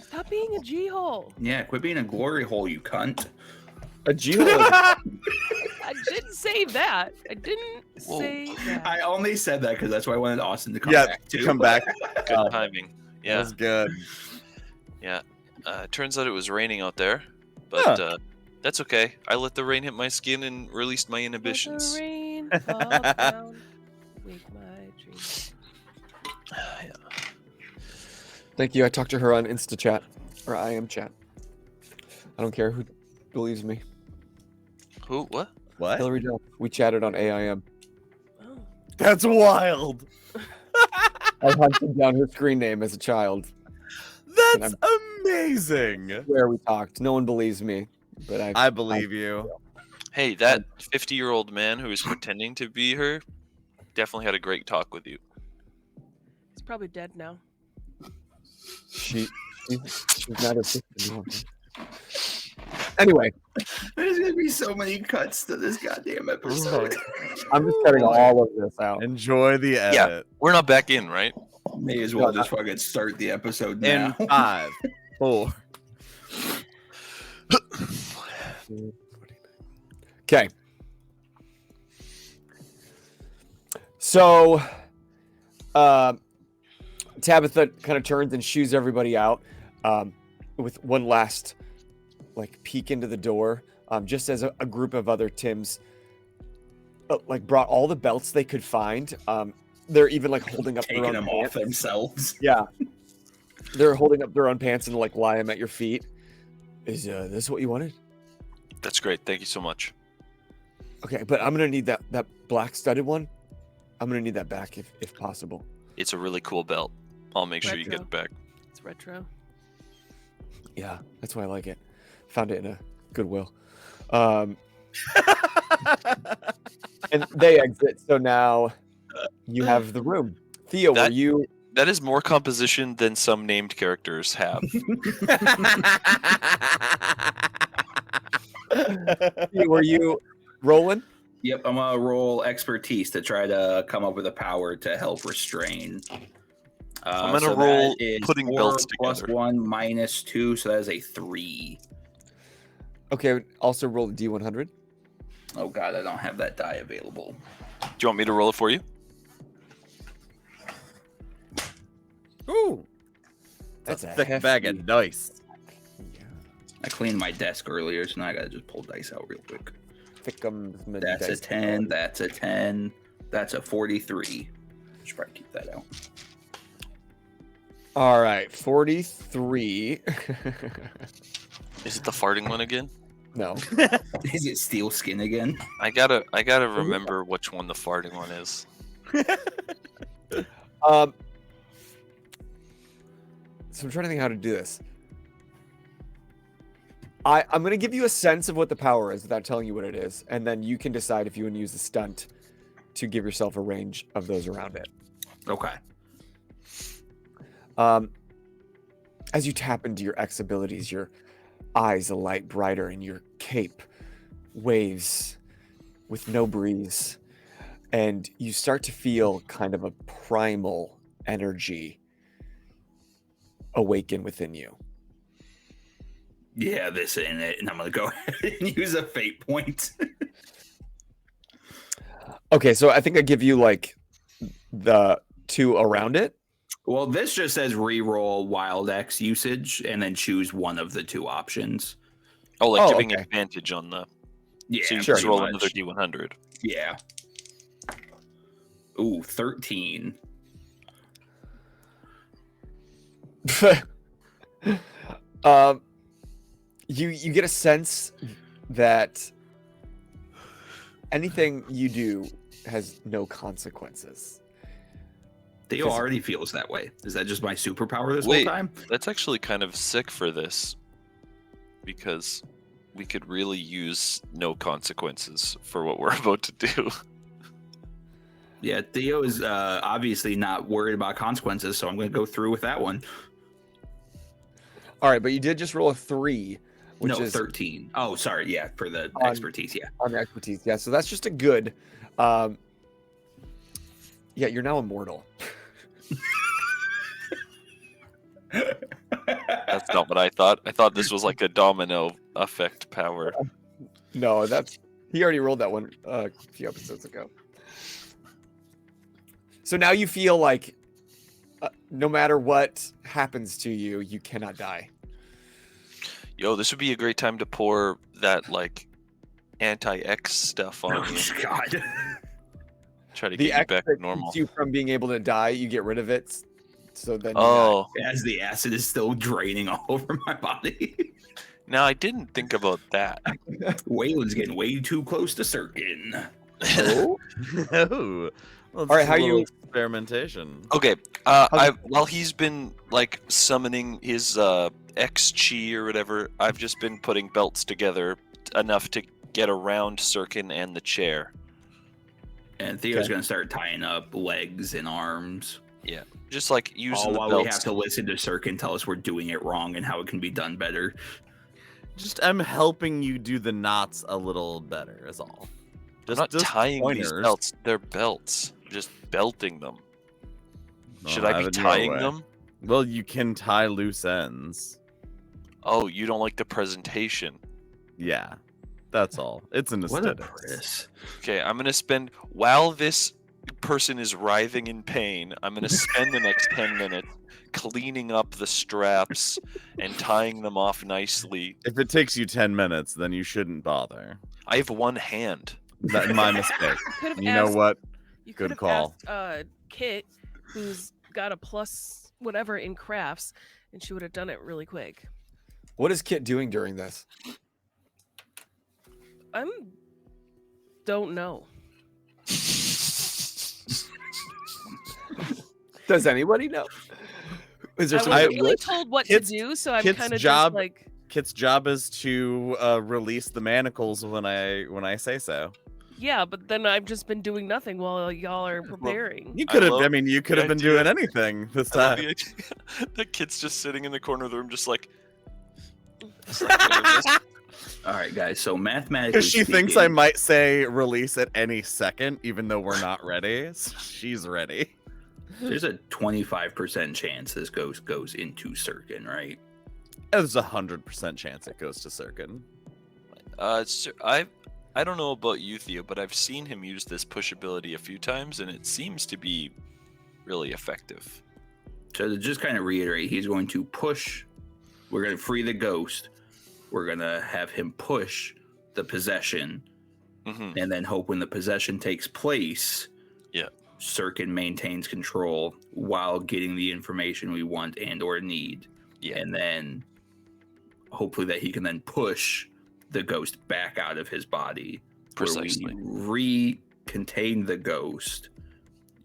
Stop being a G hole. Yeah, quit being a glory hole, you cunt. A G-hole is I didn't say that. I didn't say that. I only said that because that's why I wanted Austin to come Yeah, back too. come back. Good timing. That Yeah. was good. Yeah. Turns out it was raining out there, but that's okay. I let the rain hit my skin and released my Let the inhibitions. rain fall down, wake my dreams. Yeah. Thank you. I talked to her on InstaChat or IM chat. I don't care who believes me. Who? What? What? Hillary Jones. We chatted on AIM. Oh. That's wild. I hunted down her screen name as a child. That's amazing. Where we talked. No one believes me, but I believe you. Hey, that 50-year-old man who was pretending to be her definitely had a great talk with you. He's probably dead now. she's not a sister anymore. Anyway, There's gonna be so many cuts to this goddamn episode. I'm just cutting all of this out. Enjoy the edit. Yeah. We're not back in, right? May as well just fucking start the episode now. In 5, 4. Okay. So, Tabitha kind of turns and shoos everybody out with one last like peek into the door, just as a group of other Tims like brought all the belts they could find. They're even like holding up their Taking own them off pants. themselves. Yeah, they're holding up their own pants and like lie them at your feet. Is this what you wanted? That's great. Thank you so much. Okay, but I'm gonna need that black studded one. I'm gonna need that back if possible. It's a really cool belt. I'll make sure you get Retro. it back. It's retro. Yeah, that's why I like it. Found it in a Goodwill. And they exit, so now you have the room. Theo, That- were you That is more composition than some named characters have. rolling? Yep, I'm gonna roll expertise to try to come up with a power to help restrain. I'm gonna so roll that is putting 4 belts plus together. 1 minus 2, so that is a 3. Okay, also roll a D100. Oh god, I don't have that die available. Do you want me to roll it for you? Ooh. That's That's a a thick bag hefty- of dice. I cleaned my desk earlier, so now I gotta just pull dice out real quick. Thickums, mid That's a dice. 10, that's a 10, that's a 43. Should probably keep that out. All right, 43. Is it the farting one again? No. Is it steel skin again? I gotta remember which one the farting one is. So I'm trying to think how to do this. I'm going to give you a sense of what the power is without telling you what it is, and then you can decide if you want to use the stunt to give yourself a range of those around it. Okay. As you tap into your X abilities, your eyes alight brighter, and your cape waves with no breeze, and you start to feel kind of a primal energy awaken within you. Yeah, this ain't it. And I'm gonna go ahead and use a fate point. Okay, so I think I give you like the 2 around it. Well, this just says reroll wild X usage and then choose one of the 2 options. Oh, like Oh, giving okay. advantage on the. Yeah, So you sure. just roll pretty another much. D100. Yeah. Ooh, 13. You get a sense that anything you do has no consequences. Theo Physical. already feels that way. Is that just my superpower this Wait. whole time? That's actually kind of sick for this, because we could really use no consequences for what we're about to do. Yeah, Theo is obviously not worried about consequences, so I'm going to go through with that one. All right, but you did just roll a 3, which No, is 13. Oh, sorry. Yeah, for the On- expertise. Yeah. on the expertise. Yeah, so that's just a good. Yeah, you're now immortal. That's not what I thought. I thought this was like a domino effect power. No, he already rolled that one a few episodes ago. So now you feel like no matter what happens to you, you cannot die. Yo, this would be a great time to pour that like anti-X stuff on you. Oh, God. Try to The get you X back that to normal. keeps you from being able to die, you get rid of it. So then you Oh, As the acid is still draining all over my body. now I didn't think about that. Waylon's getting way too close to Syrkon. die. Oh? Oh, well, All right, it's a how little you- experimentation? Okay, while he's been like summoning his X chi or whatever, I've just been putting belts together enough to get around Syrkon and the chair. And Theo's Okay. going to start tying up legs and arms. Just like using All the while we have belts. to listen to Syrkon tell us we're doing it wrong and how it can be done better. Just I'm helping you do the knots a little better, is all. I'm not tying these pointers. belts. They're belts. Just belting them. Should Well, I have be it your tying way. them? Well, you can tie loose ends. Oh, you don't like the presentation. Yeah, that's all. It's an What a aesthetics. priss. Okay, I'm gonna spend while this person is writhing in pain. I'm gonna spend the next 10 minutes cleaning up the straps and tying them off nicely. If it takes you 10 minutes, then you shouldn't bother. I have one hand. That's my mistake. Could have You know asked, what? You Good could have call. asked Kit, who's got a plus whatever in crafts, and she would have done it really quick. What is Kit doing during this? Don't know. Does anybody know? Is there I something wasn't that really would- told what Kit's- to do, so I'm Kit's kind of job- just like, Kit's job is to release the manacles when I say so. yeah, but then I've just been doing nothing while y'all are preparing. You could have. love I mean, you could have the been idea. doing anything this I love time. the idea. The kid's just sitting in the corner of the room, just like. All right, guys. So mathematically, Because she thinks I speaking, might say release at any second, even though we're not ready. She's ready. there's a 25% chance this ghost goes into Syrkon, right? There's 100% chance it goes to Syrkon. I don't know about you, Theo, but I've seen him use this push ability a few times, and it seems to be really effective. So to just kind of reiterate, he's going to push. We're going to free the ghost. We're going to have him push the possession, Hmm. and then hope when the possession takes place, Yeah. Syrkon maintains control while getting the information we want and or need. Yeah. And then hopefully that he can then push the ghost back out of his body. Precisely. Where we contain the ghost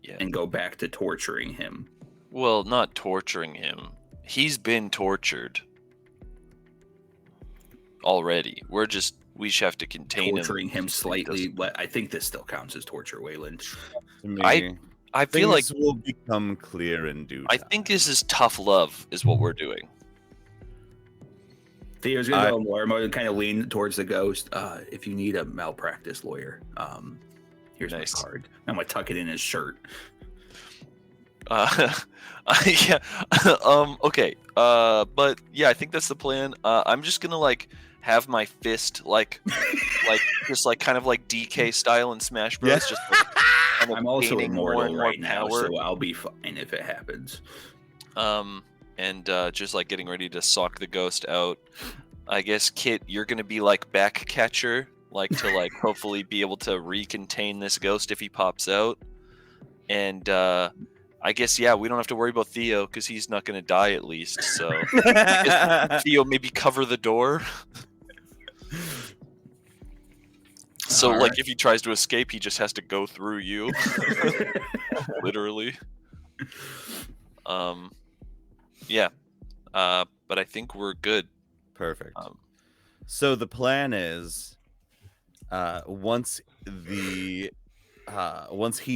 Yeah. and go back to torturing him. Well, not torturing him. He's been tortured already. We just have to contain Torturing him so he slightly. doesn't- I think this still counts as torture, Wayland. To me, I feel like things will become clear in due I time. think this is tough love, is what we're doing. Theo's gonna go more mode and kind of lean towards the ghost. If you need a malpractice lawyer, here's Nice. my card. I'm gonna tuck it in his shirt. Yeah. Okay. But yeah, I think that's the plan. I'm just gonna like have my fist like just like kind of like DK style in Smash Bros. Yeah. Just like, kind of I'm also gaining more immortal and more right now, power. so I'll be fine if it happens. And just like getting ready to sock the ghost out. I guess Kit, you're gonna be like back catcher, like to like hopefully be able to recontain this ghost if he pops out. And I guess yeah, we don't have to worry about Theo because he's not gonna die at least. So Theo, maybe cover the door. So, All like, right. if he tries to escape, he just has to go through you, literally. Yeah. But I think we're good. Perfect. Um, So the plan is, once he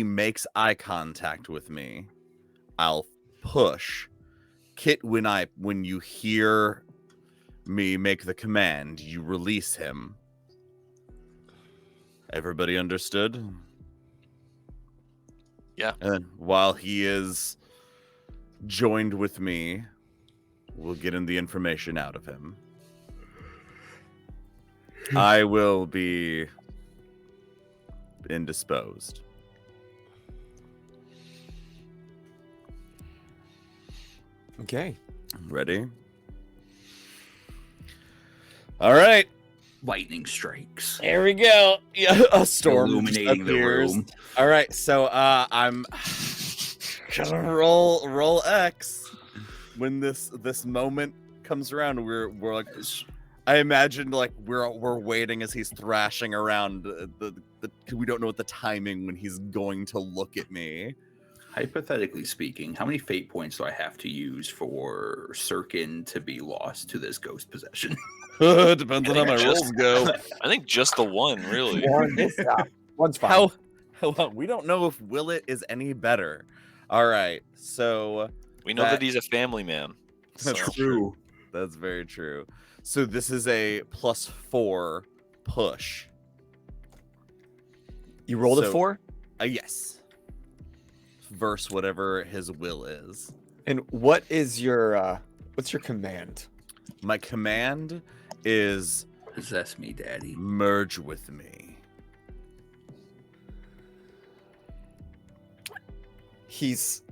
makes eye contact with me, I'll push. Kit, when you hear me make the command, you release him. Everybody understood? Yeah. And then while he is joined with me, we'll get the information out of him. I will be indisposed. Okay. Ready? All right. Lightning strikes, Here we go. Yeah, a storm illuminating the appears. room. All right, so I'm gonna roll X when this moment comes around. We're like, I imagine like we're waiting as he's thrashing around. We don't know what the timing when he's going to look at me. Hypothetically speaking, how many fate points do I have to use for Syrkon to be lost to this ghost possession? Depends on how my Just- rolls go. I think just the one, really. One's fine. How we don't know if Willet is any better. All right, so We know that he's a family man. That's so- true. That's very true. So this is a +4 push. You rolled a So- 4? Yes. Verse whatever his will is. And what is your what's your command? My command is Possess me, daddy. merge with me. He's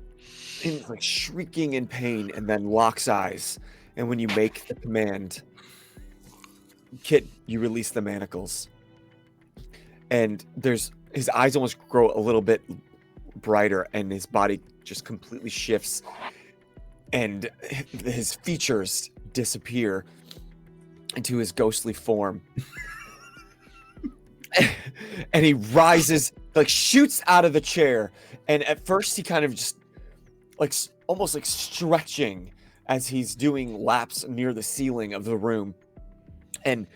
like shrieking in pain and then locks eyes. And when you make the command, Kit, you release the manacles. And his eyes almost grow a little bit brighter and his body just completely shifts and his features disappear into his ghostly form. And he rises, like shoots out of the chair. And at first he kind of just like almost like stretching as he's doing laps near the ceiling of the room. And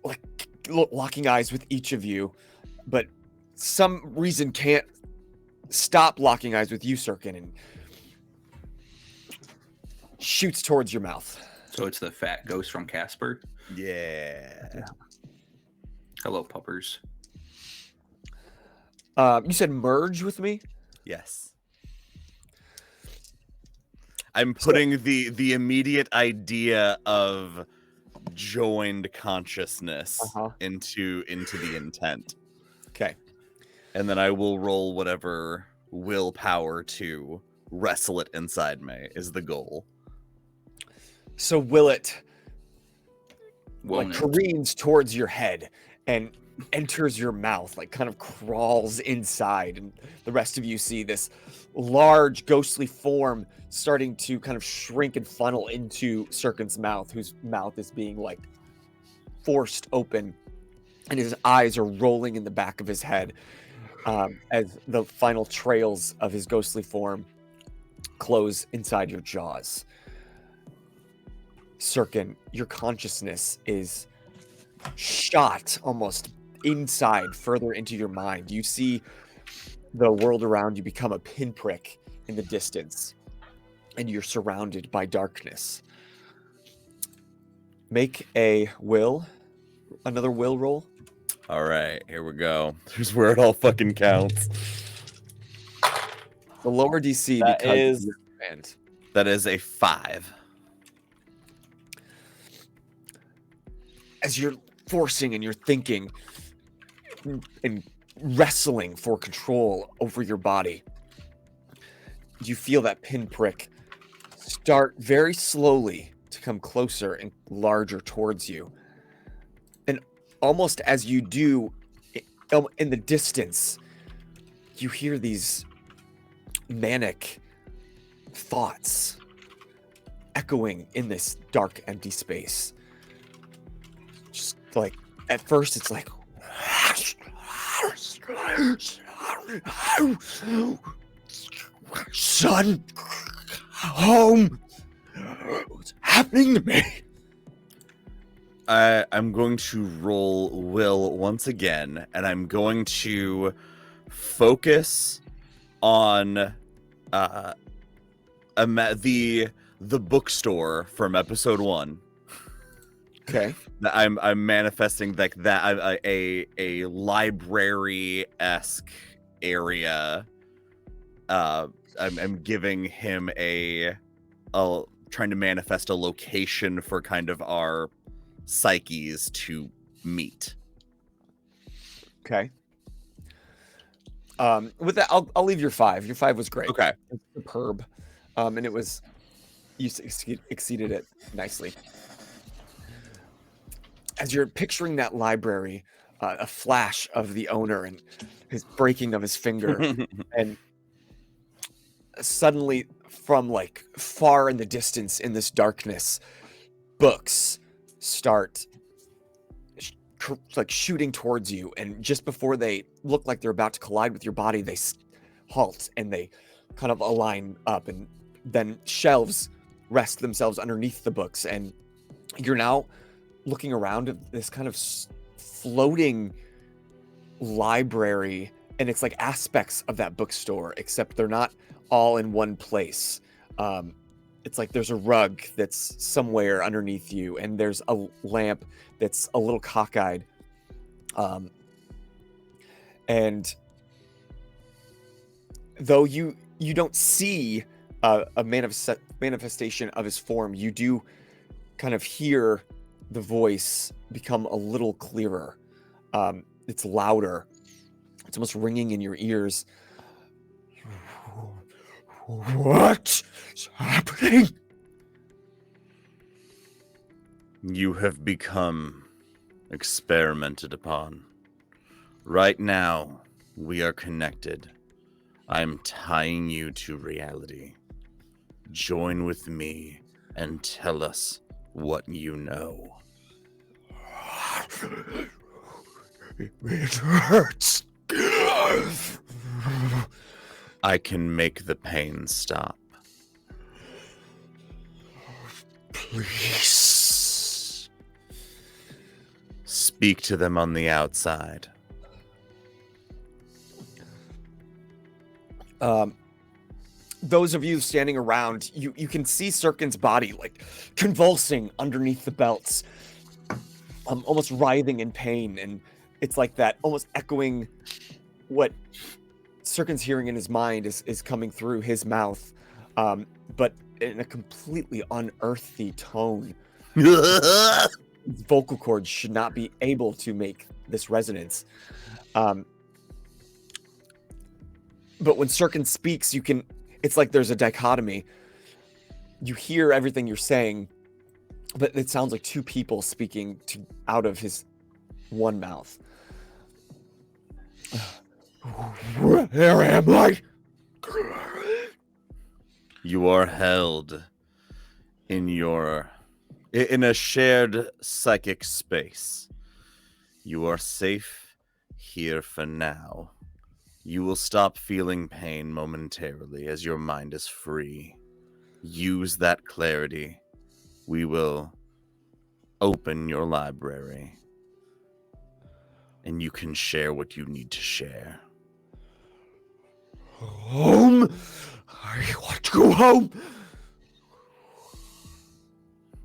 like locking eyes with each of you, but some reason can't stop locking eyes with you, Syrkon, and shoots towards your mouth. So it's the fat ghost from Casper. Yeah. Hello, puppers. You said merge with me? Yes. I'm putting the immediate idea of joined consciousness into the intent. Okay. And then I will roll whatever willpower to wrestle it inside me is the goal. So Willet like Won't it? careens towards your head and enters your mouth, like kind of crawls inside, and the rest of you see this large ghostly form starting to kind of shrink and funnel into Syrkon's mouth, whose mouth is being like forced open, and his eyes are rolling in the back of his head as the final trails of his ghostly form close inside your jaws. Syrkon, your consciousness is shot almost inside, further into your mind. You see the world around you become a pinprick in the distance, and you're surrounded by darkness. Make another will roll. All right, here we go. Here's where it all fucking counts. The lower DC That because is- of your command. That is a 5. As you're forcing and you're thinking and wrestling for control over your body, you feel that pinprick start very slowly to come closer and larger towards you. And almost as you do, in the distance, you hear these manic thoughts echoing in this dark, empty space. Just like, at first it's like, Son, home. What's happening to me? I'm going to roll will once again, and I'm going to focus on the bookstore from episode 1. Okay. I'm manifesting like that a library-esque area. I'm giving him a trying to manifest a location for kind of our psyches to meet. Okay. With that, I'll leave your 5. Your 5 was great. Okay. It's superb. And it was you exceeded it nicely. As you're picturing that library, a flash of the owner and his breaking of his finger, and suddenly from like far in the distance in this darkness, books start like shooting towards you, and just before they look like they're about to collide with your body, they halt and they kind of align up, and then shelves rest themselves underneath the books, and you're now looking around at this kind of floating library, and it's like aspects of that bookstore, except they're not all in one place. It's like there's a rug that's somewhere underneath you, and there's a lamp that's a little cockeyed. And though you don't see a manifestation of his form, you do kind of hear the voice become a little clearer. It's louder. It's almost ringing in your ears. What's happening? You have become experimented upon. Right now, we are connected. I'm tying you to reality. Join with me and tell us what you know. It hurts. I can make the pain stop. Please. Speak to them on the outside. Those of you standing around, you can see Syrkon's body like convulsing underneath the belts, almost writhing in pain, and it's like that, almost echoing what Syrkon's hearing in his mind is coming through his mouth, but in a completely unearthly tone. His vocal cords should not be able to make this resonance. But when Syrkon speaks, it's like there's a dichotomy. You hear everything you're saying, but it sounds like two people speaking out of his one mouth. Where am I? You are held in a shared psychic space. You are safe here for now. You will stop feeling pain momentarily as your mind is free. Use that clarity. We will open your library, and you can share what you need to share. Home? I want to go home.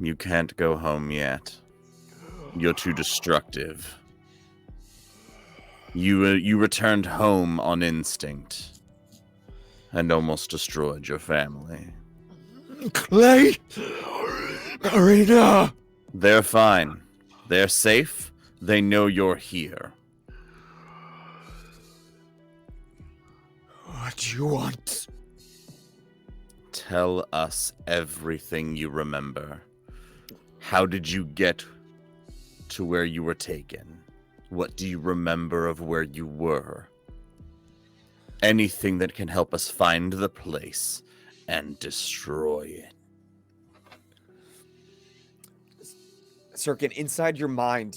You can't go home yet. You're too destructive. You returned home on instinct and almost destroyed your family. Clay, Marina. They're fine. They're safe. They know you're here. What do you want? Tell us everything you remember. How did you get to where you were taken? What do you remember of where you were? Anything that can help us find the place and destroy it. Syrkon, inside your mind,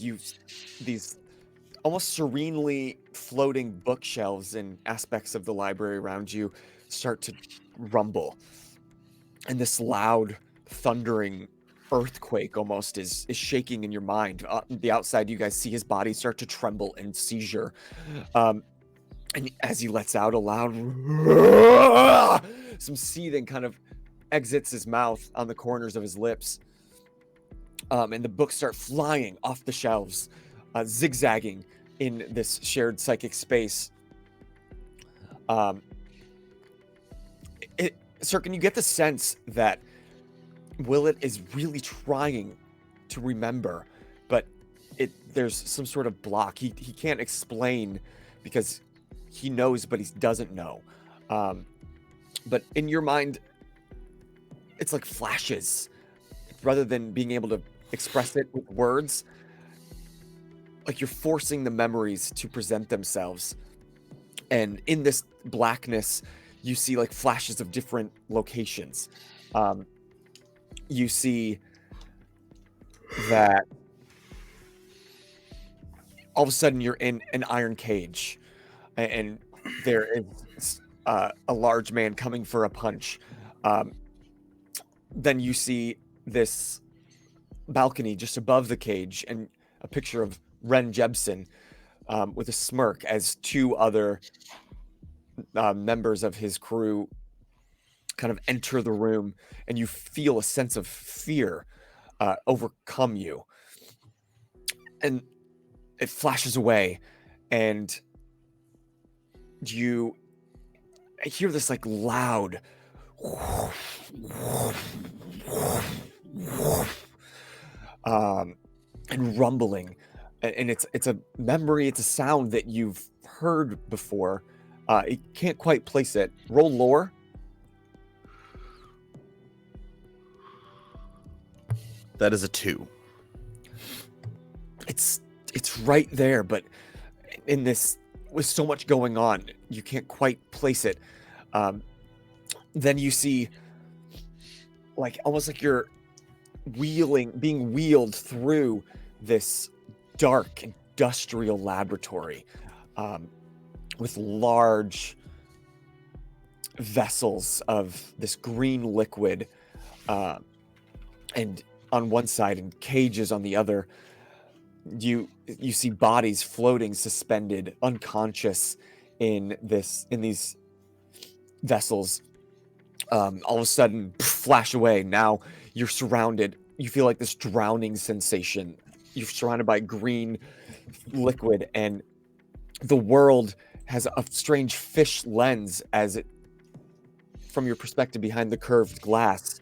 these almost serenely floating bookshelves and aspects of the library around you start to rumble. And this loud, thundering earthquake almost is shaking in your mind. The outside, you guys see his body start to tremble and seizure. And as he lets out a loud, some seething kind of exits his mouth on the corners of his lips. And the books start flying off the shelves, zigzagging in this shared psychic space. Syrkon, you get the sense that Willett is really trying to remember, but there's some sort of block. He can't explain because he knows, but he doesn't know. But in your mind, it's like flashes. Rather than being able to express it with words, like you're forcing the memories to present themselves. And in this blackness, you see like flashes of different locations. You see that all of a sudden you're in an iron cage, and there is a large man coming for a punch. Then you see this balcony just above the cage and a picture of Ren Jebsen with a smirk as two other members of his crew kind of enter the room, and you feel a sense of fear overcome you. And it flashes away, and you hear this like loud and rumbling, and it's a memory, it's a sound that you've heard before. You can't quite place it. Roll lore. That is a 2. It's right there, but in this, with so much going on, you can't quite place it. Then you see, like, almost like you're being wheeled through this dark industrial laboratory with large vessels of this green liquid, and on one side and cages on the other. You see bodies floating, suspended, unconscious in these vessels. All of a sudden, flash away. Now you're surrounded. You feel like this drowning sensation. You're surrounded by green liquid, and the world has a strange fish lens as it, from your perspective behind the curved glass.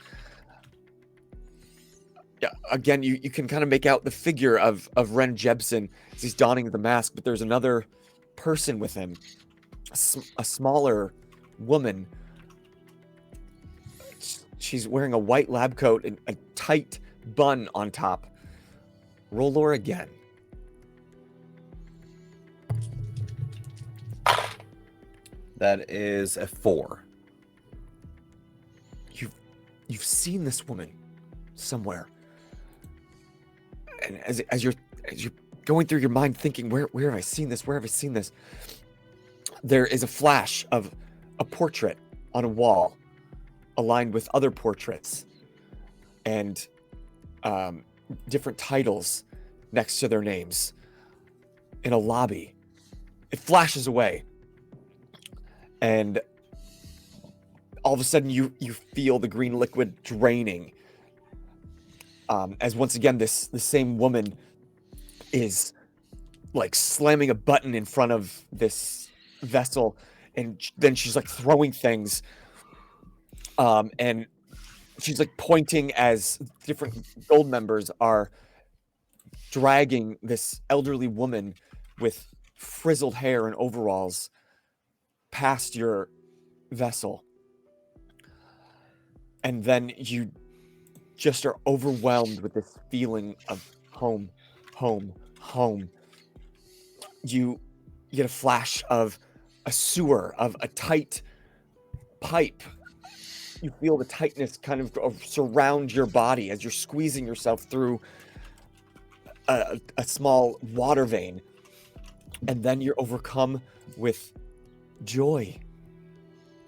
Yeah, again, you can kind of make out the figure of Ren Jebsen as he's donning the mask, but there's another person with him, a smaller woman. She's wearing a white lab coat and a tight bun on top. Roll lore again. That is a 4. You've seen this woman somewhere. And as you're going through your mind thinking, where have I seen this? Where have I seen this? There is a flash of a portrait on a wall aligned with other portraits and different titles next to their names in a lobby. It flashes away, and all of a sudden you feel the green liquid draining, as once again the same woman is like slamming a button in front of this vessel, and then she's like throwing things, and she's like pointing as different gold members are dragging this elderly woman with frizzled hair and overalls past your vessel. And then you just are overwhelmed with this feeling of home, home, home. You get a flash of a sewer, of a tight pipe. You feel the tightness kind of surround your body as you're squeezing yourself through a small water vein. And then you're overcome with joy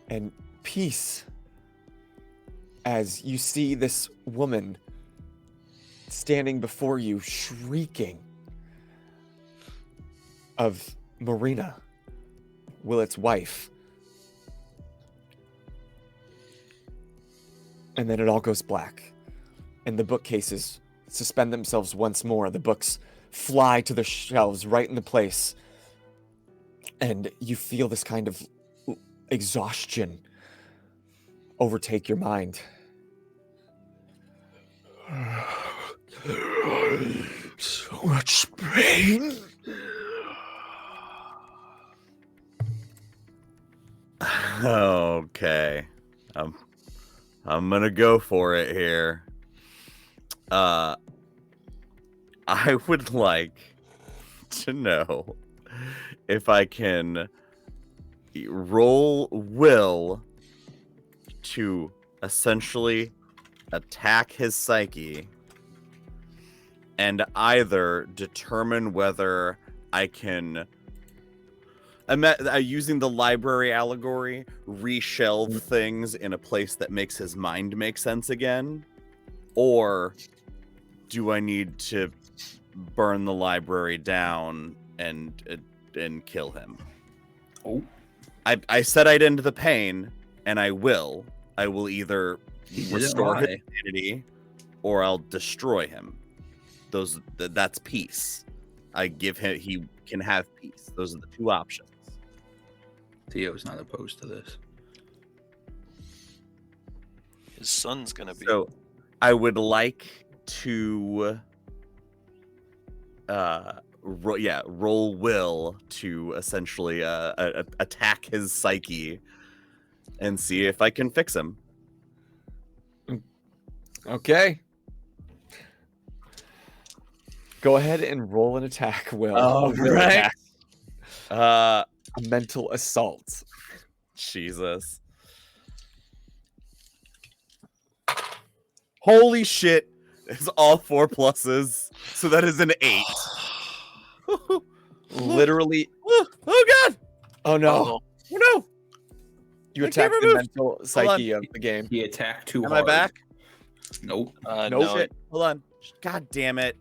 and peace as you see this woman standing before you, shrieking of Marina, Willet's wife. And then it all goes black, and the bookcases suspend themselves once more. The books fly to the shelves right in the place, and you feel this kind of exhaustion overtake your mind. So much pain. Okay. I'm gonna go for it here. I would like to know if I can roll will to essentially attack his psyche and either determine whether I can, using the library allegory, reshelve things in a place that makes his mind make sense again, or do I need to burn the library down and kill him? Oh, I said I'd end the pain, and I will. I will either restore his sanity, or I'll destroy him. That's peace. I give him. He can have peace. Those are the two options. Theo's not opposed to this. His son's gonna be. So, I would like to, roll will to essentially attack his psyche and see if I can fix him. Okay. Go ahead and roll an attack, Will. All A will right. attack. A mental assault. Jesus. Holy shit. It's all 4 pluses. So that is an 8. Literally. Oh god. Oh no. Oh, Oh no. You My attacked camera the moved. mental psyche of the game. He attacked too Am hard. I back? Nope. Nope. no, Shit. Hold on. God damn it.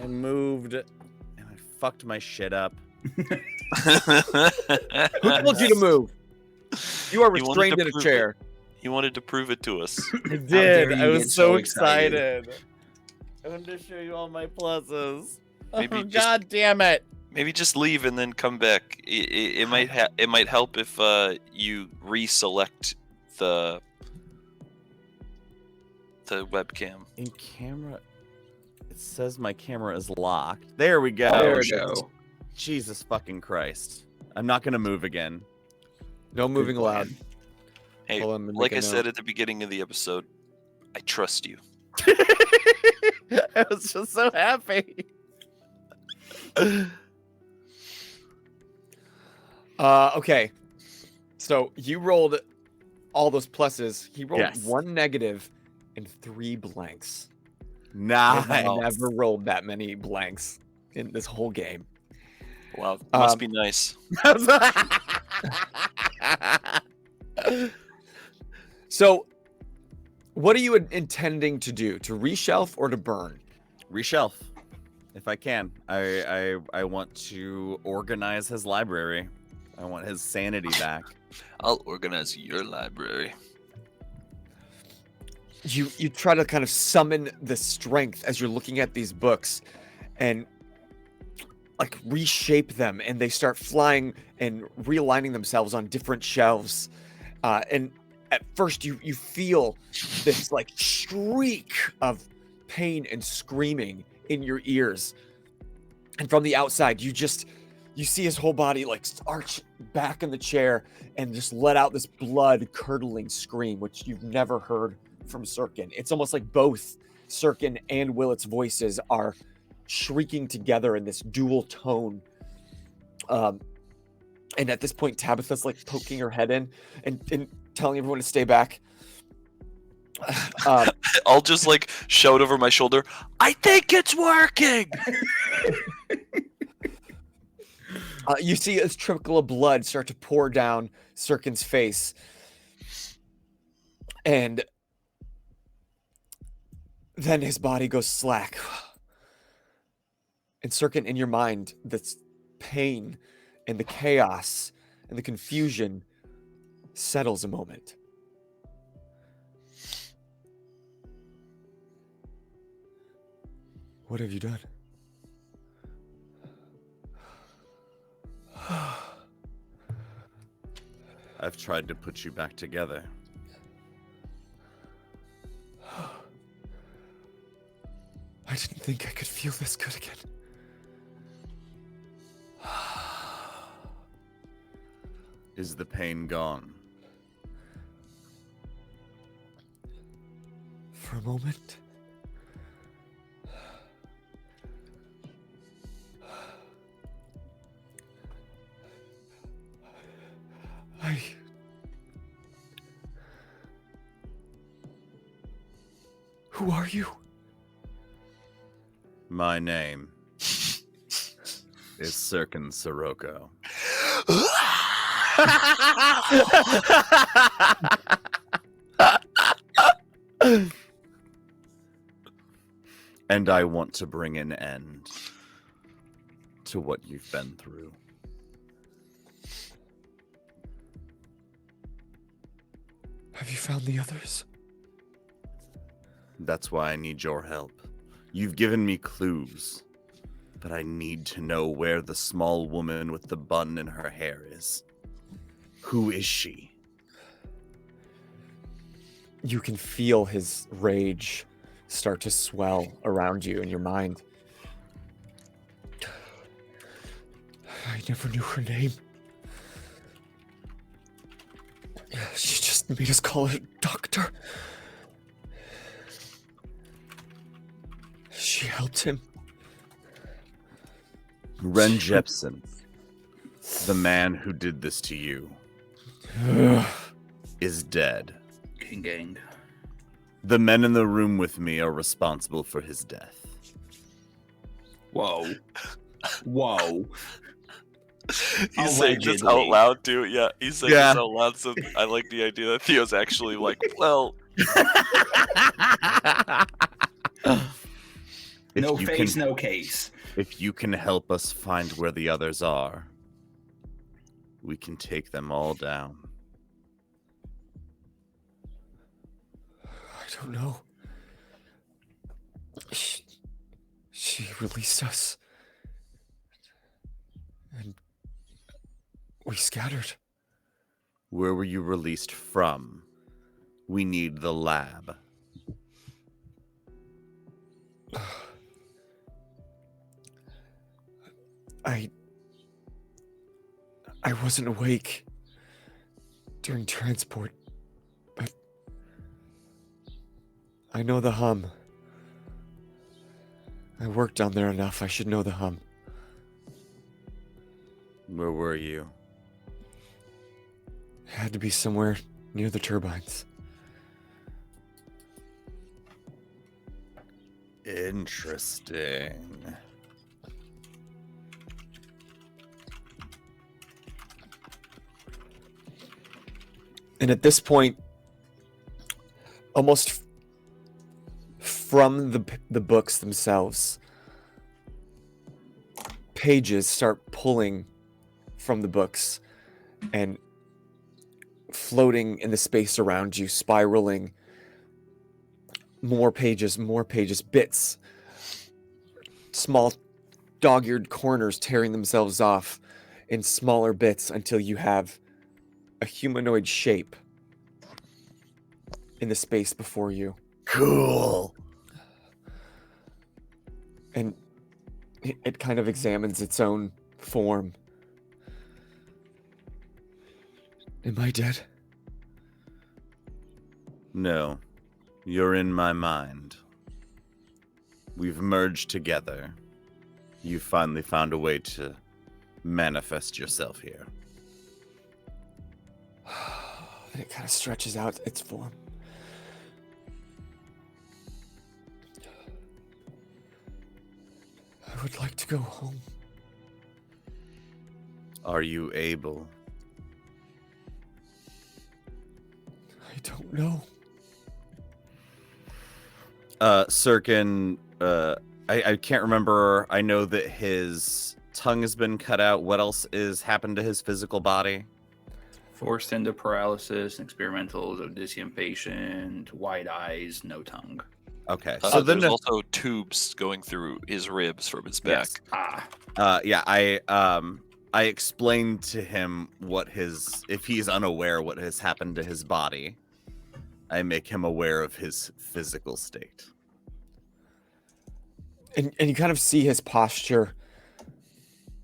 I moved and I fucked my shit up. Who told you to move? You are He wanted restrained to in a prove chair. He wanted to prove it to us. I dare did. you I was get so so excited. excited. I wanted to show you all my pluses. Maybe Oh, just- god damn it. Maybe just leave and then come back. It might it might help if you reselect the webcam. In camera, it says my camera is locked. There we go. There we Shit. go. Jesus fucking Christ. I'm not gonna move again. No moving Good allowed. plan. Hey, Hold on, let me like make I a said note. at the beginning of the episode, I trust you. I was just so happy. Okay. So you rolled all those pluses. He rolled Yes. 1 negative and 3 blanks. Nice. I've never rolled that many blanks in this whole game. Wow, must be nice. So, what are you intending to do? To reshelf or to burn? Reshelf, if I can. I want to organize his library. I want his sanity back. I'll organize your library. You try to kind of summon the strength as you're looking at these books and like reshape them, and they start flying and realigning themselves on different shelves. And at first you feel this like shriek of pain and screaming in your ears. And from the outside, you see his whole body like arch back in the chair and just let out this blood curdling scream, which you've never heard from Syrkon. It's almost like both Syrkon and Willet's voices are shrieking together in this dual tone. And at this point, Tabitha's like poking her head in and telling everyone to stay back. I'll just like shout over my shoulder, I think it's working! You see a trickle of blood start to pour down Syrkon's face. And then his body goes slack. And Syrkon, in your mind, this pain and the chaos and the confusion settles a moment. What have you done? I've tried to put you back together. I didn't think I could feel this good again. Is the pain gone? For a moment. Who are you? My name is Syrkon Sirocco. And I want to bring an end to what you've been through. Have you found the others? That's why I need your help. You've given me clues, but I need to know where the small woman with the bun in her hair is. Who is she? You can feel his rage start to swell around you in your mind. I never knew her name. She just made us call her doctor. She helped him. Ren Jepsen, the man who did this to you, is dead. King gang. The men in the room with me are responsible for his death. Whoa. Whoa. He's saying this out Allegedly. loud too. Yeah, he's saying Yeah. this out loud. So I like the idea that Theo's actually like, well, If No you face, can- no case. If you can help us find where the others are, we can take them all down. I don't know. She released us. And we scattered. Where were you released from? We need the lab. I wasn't awake during transport, but I know the hum. I worked down there enough, I should know the hum. Where were you? It had to be somewhere near the turbines. Interesting. And at this point, almost from the books themselves, pages start pulling from the books and floating in the space around you, spiraling. More pages, bits. Small dog-eared corners tearing themselves off in smaller bits until you have a humanoid shape in the space before you. Cool. And it kind of examines its own form. Am I dead? No, you're in my mind. We've merged together. You finally found a way to manifest yourself here. And it kind of stretches out its form. I would like to go home. Are you able? I don't know. Syrkon, I can't remember. I know that his tongue has been cut out. What else is happened to his physical body? Forced into paralysis, experimental Odyssean patient, wide eyes, no tongue. Okay, So so then there's also tubes going through his ribs from his back. Yes. yeah, I explained to him what if he's unaware what has happened to his body, I make him aware of his physical state. And you kind of see his posture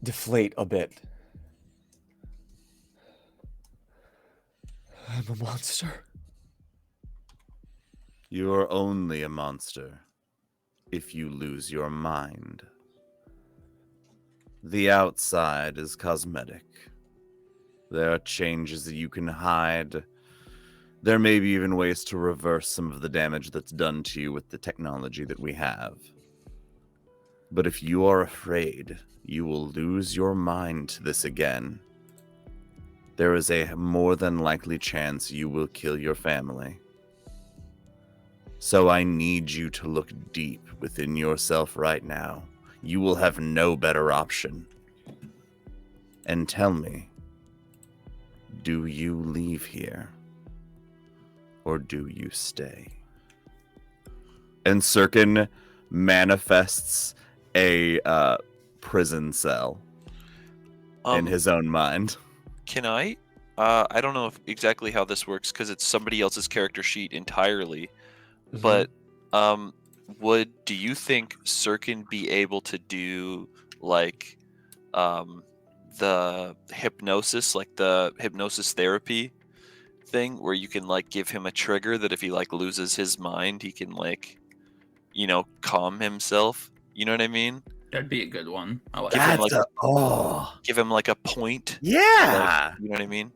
deflate a bit. I'm a monster. You're only a monster if you lose your mind. The outside is cosmetic. There are changes that you can hide. There may be even ways to reverse some of the damage that's done to you with the technology that we have. But if you are afraid you will lose your mind to this again, there is a more than likely chance you will kill your family. So I need you to look deep within yourself right now. You will have no better option. And tell me, do you leave here? Or do you stay? And Syrkon manifests a prison cell in his own mind. Can I? I don't know exactly how this works because it's somebody else's character sheet entirely. Mhm. But do you think Syrkon be able to do like the hypnosis, like the hypnosis therapy thing, where you can like give him a trigger that if he like loses his mind, he can like, calm himself. You know what I mean? That'd be a good one. I like Give him that. like give him like a point. Yeah. Like, you know what I mean?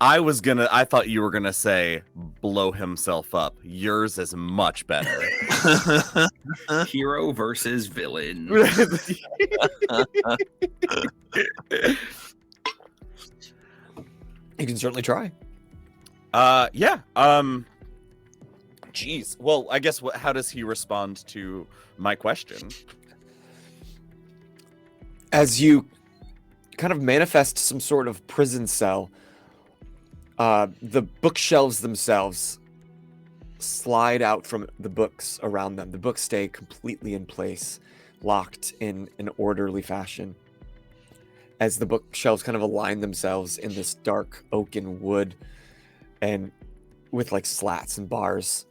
I thought you were gonna say blow himself up. Yours is much better. Hero versus villain. You can certainly try. Yeah. Geez. Well, I guess how does he respond to my question? As you kind of manifest some sort of prison cell, the bookshelves themselves slide out from the books around them. The books stay completely in place, locked in an orderly fashion. As the bookshelves kind of align themselves in this dark oaken wood and with like slats and bars.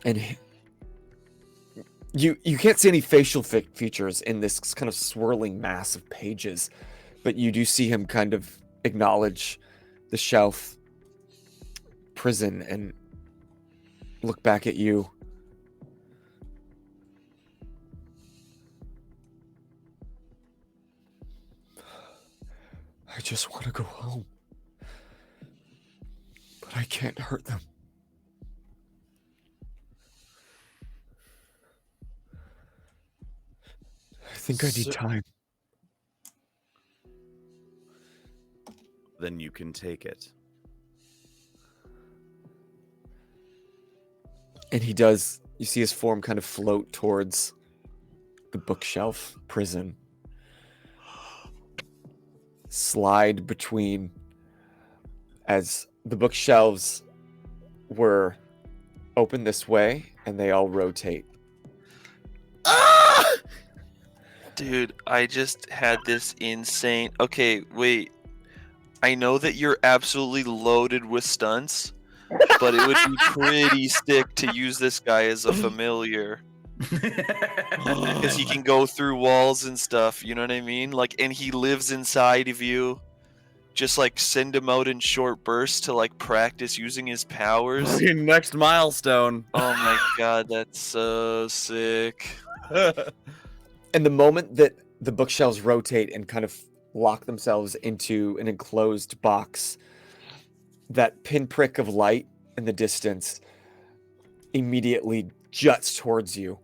And you can't see any facial features in this kind of swirling mass of pages, but you do see him kind of acknowledge the shelf prison and look back at you. I just want to go home, but I can't hurt them. I think I need time. Then you can take it. And he does. You see his form kind of float towards the bookshelf prison. Slide between as the bookshelves were open this way and they all rotate. Dude, I just had this insane. Okay, wait. I know that you're absolutely loaded with stunts, but it would be pretty sick to use this guy as a familiar. Because he can go through walls and stuff, you know what I mean? Like, and he lives inside of you. Just like send him out in short bursts to like practice using his powers. Next milestone. Oh my god, that's so sick. And the moment that the bookshelves rotate and kind of lock themselves into an enclosed box, that pinprick of light in the distance immediately juts towards you.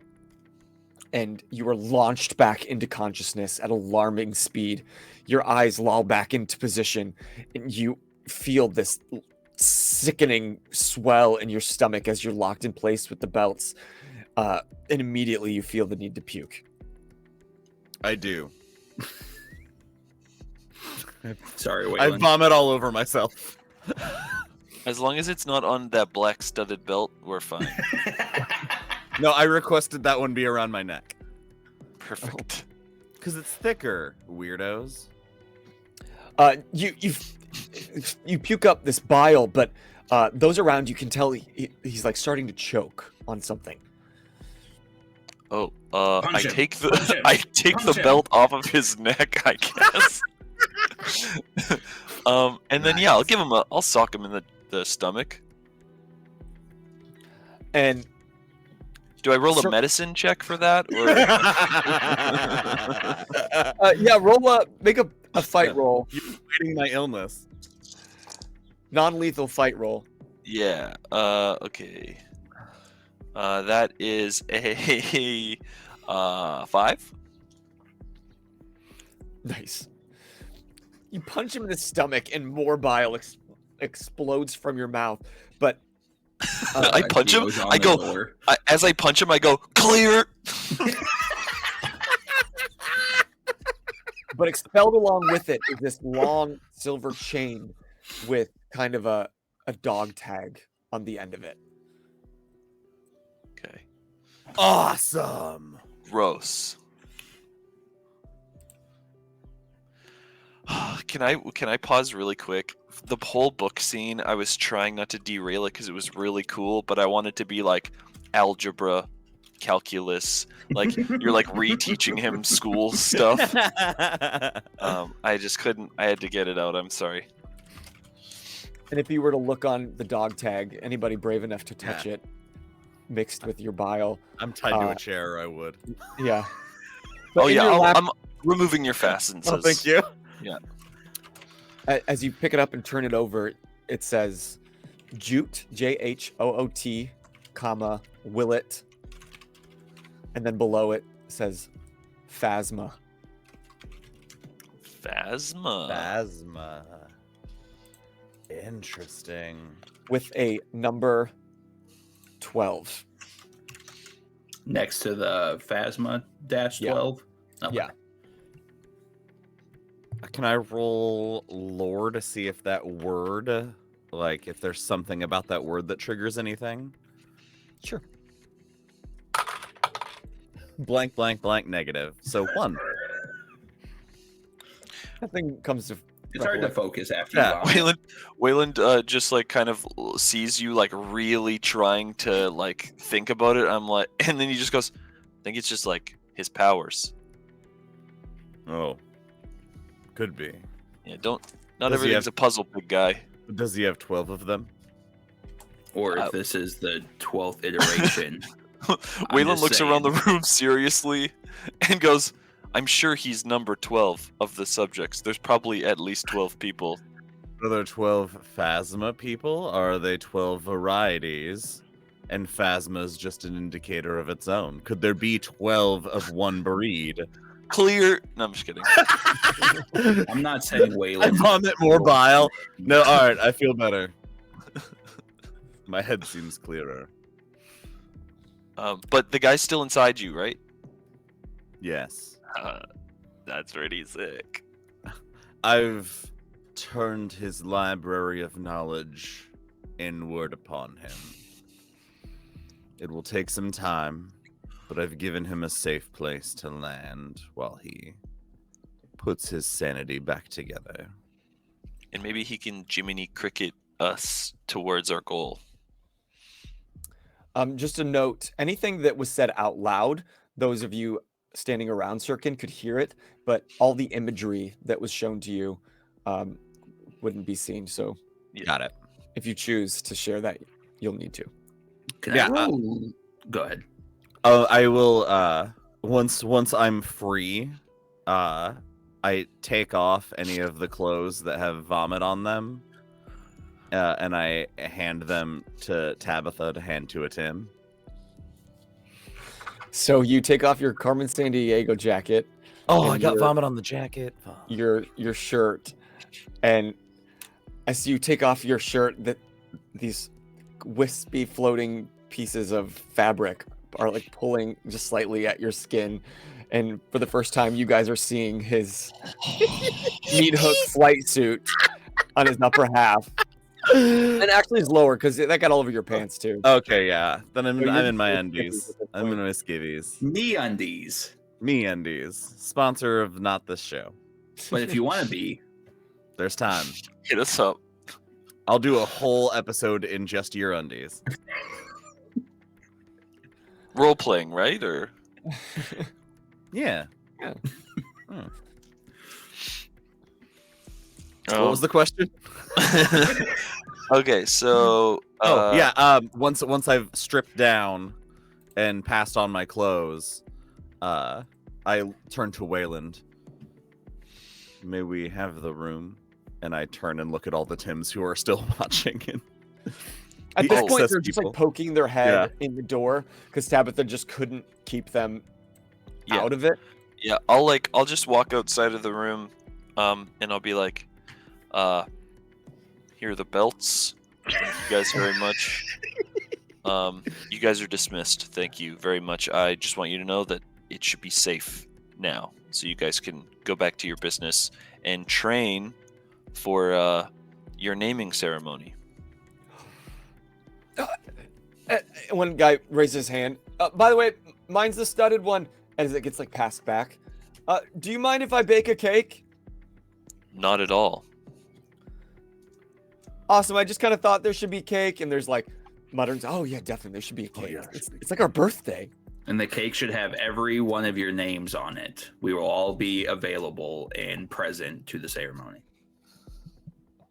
and you are launched back into consciousness at alarming speed. Your eyes loll back into position, and you feel this sickening swell in your stomach as you're locked in place with the belts. And immediately you feel the need to puke. I do. Sorry, I Waylon. vomit all over myself. As long as it's not on that black studded belt, we're fine. No, I requested that one be around my neck. Perfect. Because it's thicker, weirdos. You puke up this bile, but those around you can tell he's like starting to choke on something. Oh, Punch I him. take the Punch him. I take Punch the him. belt off of his neck, I guess. And then yeah, I'll sock him in the stomach. And Do I roll Sir- a medicine check for that? Or yeah, make a fight roll, You're fighting my illness. non-lethal fight roll. yeah, okay. That is a 5. Nice. You punch him in the stomach, and more bile explodes from your mouth. But I punch him. Goes on I the go door. as I punch him. I go clear. but expelled along with it is this long silver chain with kind of a dog tag on the end of it. Okay. Awesome. Gross. Can I pause really quick? The whole book scene, I was trying not to derail it because it was really cool, but I wanted to be like algebra, calculus, like you're like reteaching him school stuff. I just couldn't. I had to get it out. I'm sorry. And if you were to look on the dog tag, anybody brave enough to touch it, mixed with your bile, I'm tied to a chair, or I would. yeah. But Oh in yeah, your lap- I'm removing your fastens. Oh, thank you. as you pick it up and turn it over, it says Jhoot, Jhoot, comma, Willet. And then below it says Phasma. Phasma. Phasma. Interesting. With a number 12. Next to the Phasma dash Yeah. 12. Okay. Yeah. Can I roll lore to see if that word, like, if there's something about that word that triggers anything? Sure. Blank, blank, blank, negative. So 1. Nothing comes to. It's hard to focus after Yeah. you vomit. Wayland just like kind of sees you like really trying to like think about it. I'm like, and then he just goes, I think it's just like his powers. Oh. Could be. Yeah, not Does he everything's have- a puzzle, big guy. Does he have 12 of them? Or if this is the 12th iteration. Wayland just looks around the saying. room seriously and goes, I'm sure he's number 12 of the subjects. There's probably at least 12 people. Are there 12 Phasma people? Or are they 12 varieties? And Phasma is just an indicator of its own. Could there be 12 of one breed? Clear. No, I'm just kidding. I'm not saying I Waylon. vomit more bile. No, alright, I feel better. My head seems clearer. But the guy's still inside you, right? Yes. That's pretty sick. I've turned his library of knowledge inward upon him. It will take some time, but I've given him a safe place to land while he puts his sanity back together. And maybe he can Jiminy Cricket us towards our goal. Just a note, anything that was said out loud, those of you standing around Syrkon could hear it, but all the imagery that was shown to you wouldn't be seen. So Got it. if you choose to share that, you'll need to. Can Yeah, I roll? Go ahead. I will once I'm free, I take off any of the clothes that have vomit on them, and I hand them to Tabitha to hand to a Tim. So you take off your Carmen Sandiego jacket, Oh, And I got you're- vomit on the jacket. Fuck. your shirt, and as you take off your shirt, these wispy floating pieces of fabric are like pulling just slightly at your skin, and for the first time, you guys are seeing his meat hook flight suit on his upper half, and actually his lower because that got all over your pants too. Okay, yeah. Then So I'm you're in my just undies. at this I'm in point. my skivvies. Me undies. Me undies. Sponsor of not this show. But if you want to be, There's time. Hit us up. I'll do a whole episode in just your undies. Role playing, right? Or Yeah. What was Um, the question? okay, so Once I've stripped down and passed on my clothes, I turn to Wayland. May we have the room? And I turn and look at all the Tims who are still watching. And At the this point, excess they're just like people. poking their head in the door because Tabitha just couldn't keep them Yeah. out of it. Yeah, I'll just walk outside of the room, and I'll be like, here are the belts. Thank you guys very much. You guys are dismissed. Thank you very much. I just want you to know that it should be safe now, so you guys can go back to your business and train for your naming ceremony. One guy raises his hand. By the way, mine's the studded one. As it gets like passed back. Do you mind if I bake a cake? Not at all. Awesome. I just kind of thought there should be cake, and there's like mutterings. Oh yeah, definitely there should be a Oh, cake. yeah, It's like our birthday. and the cake should have every one of your names on it. We will all be available and present to the ceremony.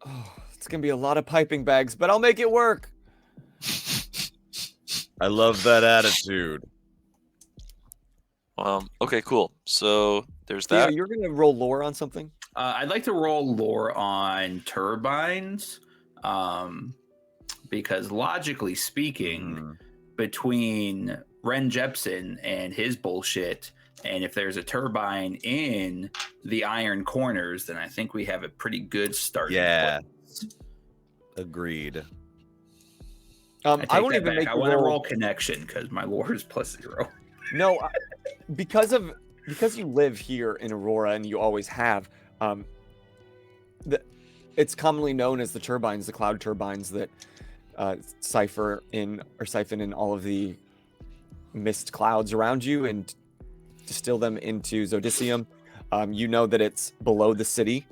Oh, it's gonna be a lot of piping bags, but I'll make it work. I love that attitude. Okay, cool. So there's Theo, that. you're gonna roll lore on something. I'd like to roll lore on turbines, because logically speaking, Mm. between Ren Jepsen and his bullshit, and if there's a turbine in the Iron Corners, then I think we have a pretty good start. Yeah. Agreed. I I won't take that even back. make I you want to roll. roll connection because my lore is +0. No, because you live here in Aurora and you always have. It's commonly known as the turbines, the cloud turbines that siphon in all of the mist clouds around you and distill them into zodicium. You know that it's below the city.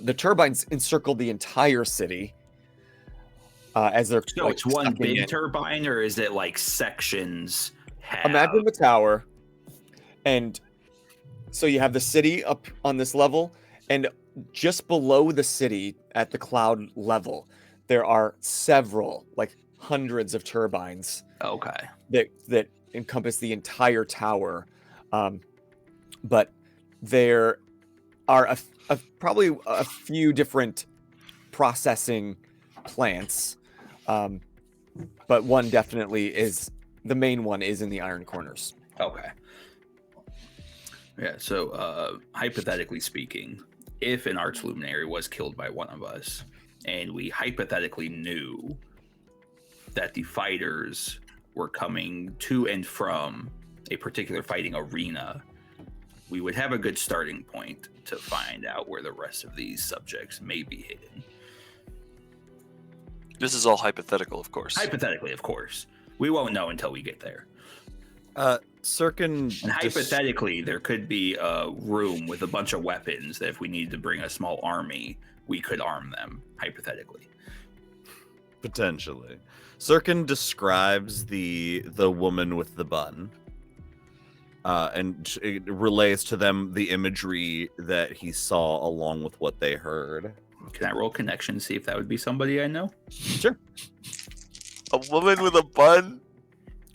The turbines encircle the entire city. As they're So like, it's one sucking big in. turbine, or is it like sections? Imagine the tower, and so you have the city up on this level, and just below the city at the cloud level, there are several, like hundreds of turbines Okay. that encompass the entire tower. But there are probably a few different processing plants, but one definitely is. The main one is in the Iron Corners. Okay. Yeah, so hypothetically speaking, if an arch luminary was killed by one of us, and we hypothetically knew that the fighters were coming to and from a particular fighting arena, we would have a good starting point to find out where the rest of these subjects may be hidden. This is all hypothetical, of course. Hypothetically, of course. We won't know until we get there. Syrkon. And hypothetically, there could be a room with a bunch of weapons that if we needed to bring a small army, we could arm them, hypothetically. Potentially. Syrkon describes the woman with the bun. And it relays to them the imagery that he saw along with what they heard. Can I roll connection, see if that would be somebody I know? Sure. A woman with a bun?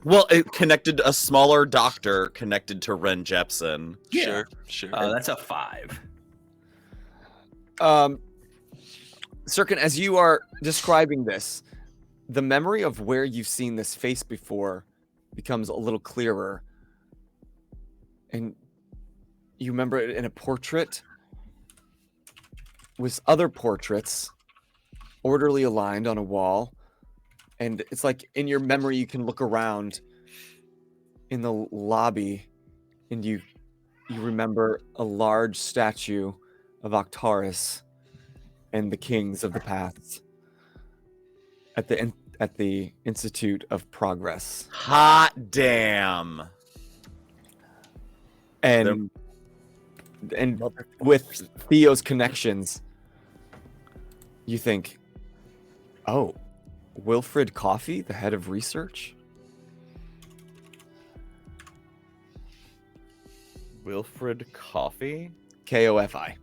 Well, it connected a smaller doctor connected to Ren Jepsen. Yeah. Sure. That's a 5. Syrkon, as you are describing this, the memory of where you've seen this face before becomes a little clearer. and you remember it in a portrait with other portraits orderly aligned on a wall, and it's like in your memory you can look around in the lobby and you remember a large statue of Octaris and the kings of the paths at the Institute of Progress. Hot damn. And with Theo's connections, you think, oh, Wilfred Coffey, the head of research? Wilfred Coffey? Kofi.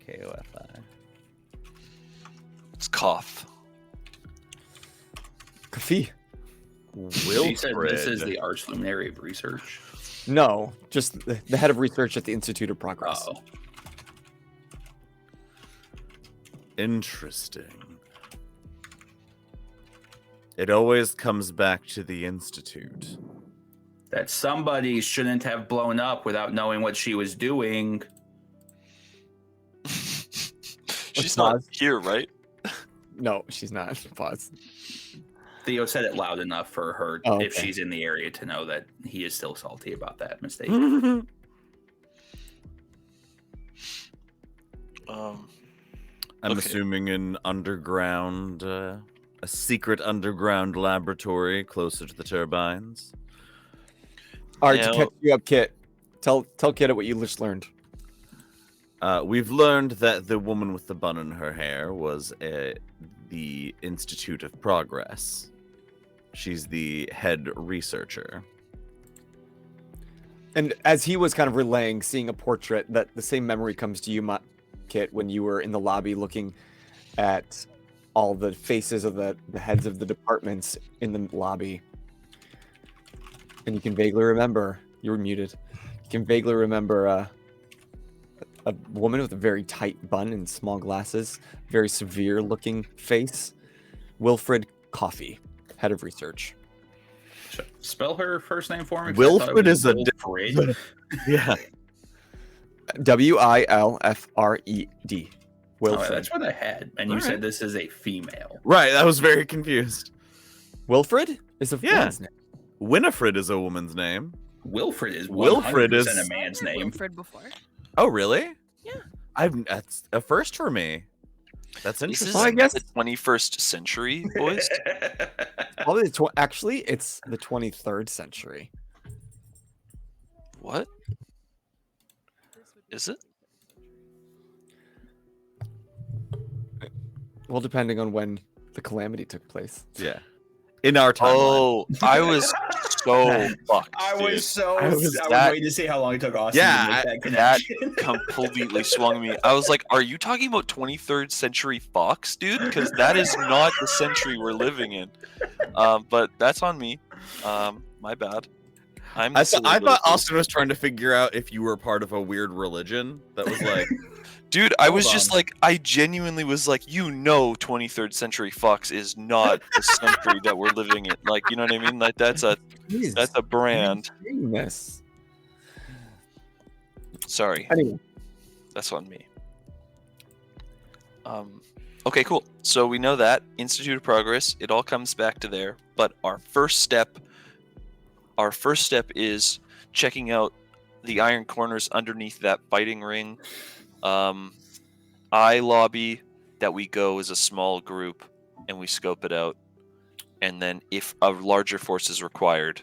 Kofi. It's cough. Coffee. She said this is Wilfred. the arch luminary of research. No, just the head of research at the Institute of Progress. Oh, Interesting. It always comes back to the Institute. that somebody shouldn't have blown up without knowing what she was doing. She's not pause. here, right? No, she's not. Pause. Theo said it loud enough for her, Oh, if okay. she's in the area, to know that he is still salty about that mistake. I'm Okay. assuming an underground, a secret underground laboratory closer to the turbines. All right, to Now- catch you up, Kit. Tell Kit what you just learned. We've learned that the woman with the bun in her hair was the Institute of Progress. She's the head researcher. And as he was kind of relaying, seeing a portrait, that the same memory comes to you, Kit, when you were in the lobby looking at all the faces of the heads of the departments in the lobby. And you can vaguely remember, you were muted. You can vaguely remember a woman with a very tight bun and small glasses, very severe looking face. Wilfred Coffey, head of research. Spell her first name for me. 'cause I thought it Wilfred was is a Wilfred. Yeah. Wilfred. Oh, Wilfred. that's what I had. And you All said right. this is a female. Right, I was very confused. Wilfred is a Yeah. woman's name. Winifred is a woman's name. Wilfred is Wilfred 100% is- a man's I've heard name. Wilfred before. Oh, really? Yeah. That's a first for me. That's This interesting. is Well, I guess- the 21st century, boys. Probably actually, it's the 23rd century. What? Is it? Well, depending on when the calamity took place. Yeah. In our timeline. Oh, I was so fucked. dude. so. I was that- waiting to see how long it took Austin Yeah, to make I- that that connection. completely swung me. I was like, "Are you talking about 23rd century Fox, dude? Because that is not the century we're living in." But that's on me. My bad. I'm. the I silly thought little fool. Austin was trying to figure out if you were part of a weird religion that was like, Dude, I was Hold just on. like, I genuinely was like, 23rd century Fox is not the century that we're living in. Like, you know what I mean? Like that's a brand. This. Sorry, Anyway, that's on me. Okay, cool. So we know that Institute of Progress. It all comes back to there. But our first step is checking out the iron corners underneath that fighting ring. I lobby that we go as a small group and we scope it out, and then if a larger force is required,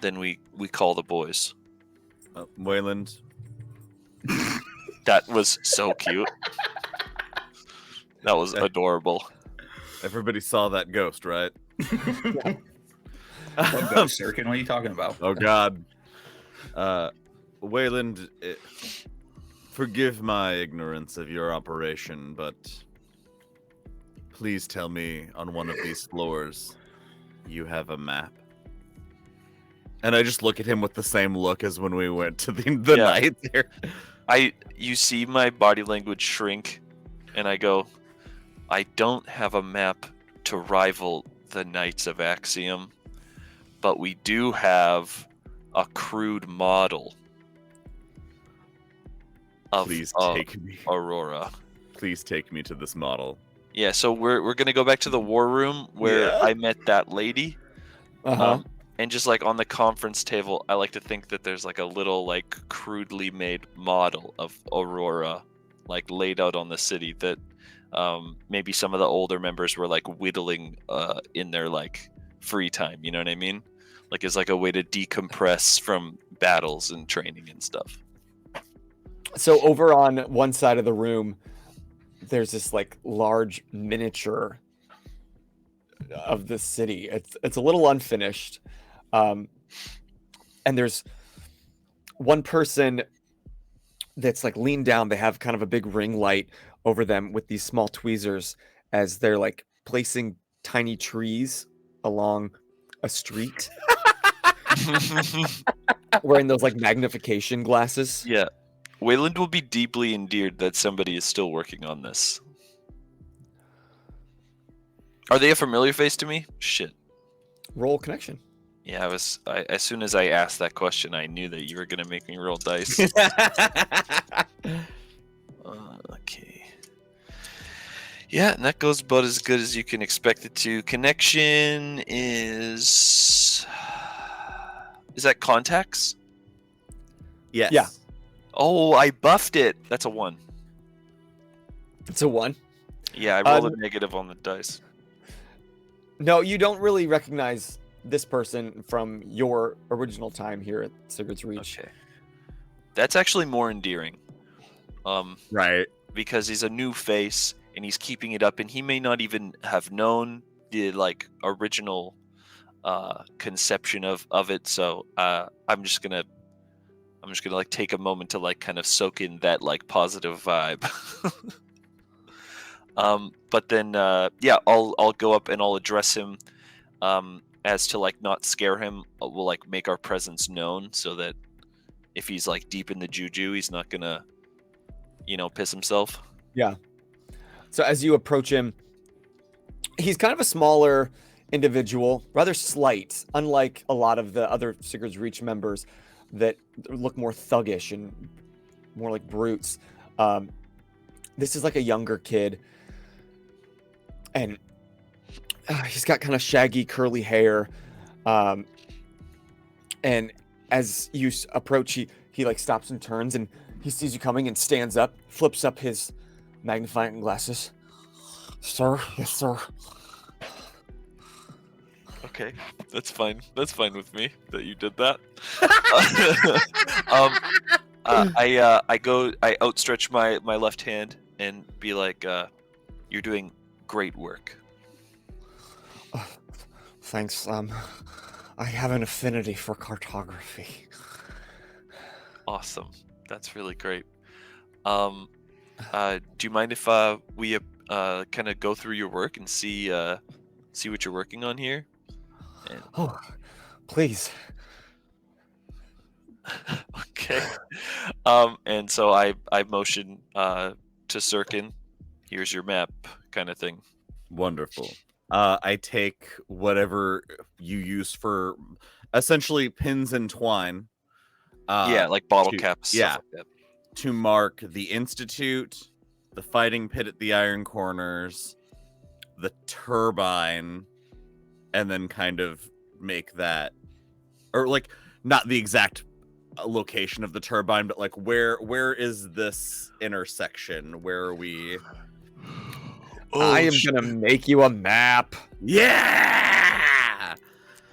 then we call the boys. Wayland. That was so cute. That was adorable. Everybody saw that ghost, right? What ghost, Syrkon? What are you talking about? Oh God. Wayland, forgive my ignorance of your operation, but please tell me on one of these floors you have a map. And I just look at him with the same look as when we went to the Yeah. night there. You see my body language shrink, and I go, I don't have a map to rival the Knights of Axiom, but we do have a crude model of Please take me. Aurora. Please take me to this model. Yeah, so we're gonna go back to the war room where Yeah. I met that lady. Uh-huh. And just like on the conference table, I like to think that there's like a little like crudely made model of Aurora, like laid out on the city that maybe some of the older members were like whittling in their like free time. You know what I mean? Like it's like a way to decompress from battles and training and stuff. So over on one side of the room, there's this like large miniature of the city. It's a little unfinished, and there's one person that's like leaned down. They have kind of a big ring light over them with these small tweezers as they're like placing tiny trees along a street, wearing those like magnification glasses. Yeah. Wayland will be deeply endeared that somebody is still working on this. Are they a familiar face to me? Shit. Roll connection. Yeah, as soon as I asked that question, I knew that you were gonna make me roll dice. Okay. Yeah, and that goes about as good as you can expect it to. Connection is that contacts? Yes. Yeah. Oh, I buffed it. That's a 1. It's a 1. Yeah, I rolled a negative on the dice. No, you don't really recognize this person from your original time here at Sigurd's Reach. Okay. That's actually more endearing. Right. Because he's a new face and he's keeping it up, and he may not even have known the like original conception of it. So I'm just gonna like take a moment to like kind of soak in that like positive vibe. But then I'll go up and I'll address him as to like not scare him. We'll like make our presence known so that if he's like deep in the juju, he's not gonna piss himself. Yeah. So as you approach him, he's kind of a smaller individual, rather slight, unlike a lot of the other Sigurd's Reach members that look more thuggish and more like brutes. This is like a younger kid, and he's got kind of shaggy curly hair, and as you approach, he like stops and turns, and he sees you coming and stands up, flips up his magnifying glasses. Sir? Yes, sir. Okay, that's fine. That's fine with me that you did that. I outstretch my left hand and be like, "You're doing great work." Thanks. I have an affinity for cartography. Awesome. That's really great. Do you mind if we kind of go through your work and see what you're working on here? And... Oh, please. Okay. And so I motion to Syrkon. Here's your map, kind of thing. Wonderful. I take whatever you use for essentially pins and twine. Yeah, like bottle to- caps. yeah. Stuff like that. To mark the Institute, the fighting pit at the Iron Corners, the turbine, and then kind of make that, or like not the exact location of the turbine, but like where is this intersection? Where are we? I am gonna make you a map. Yeah.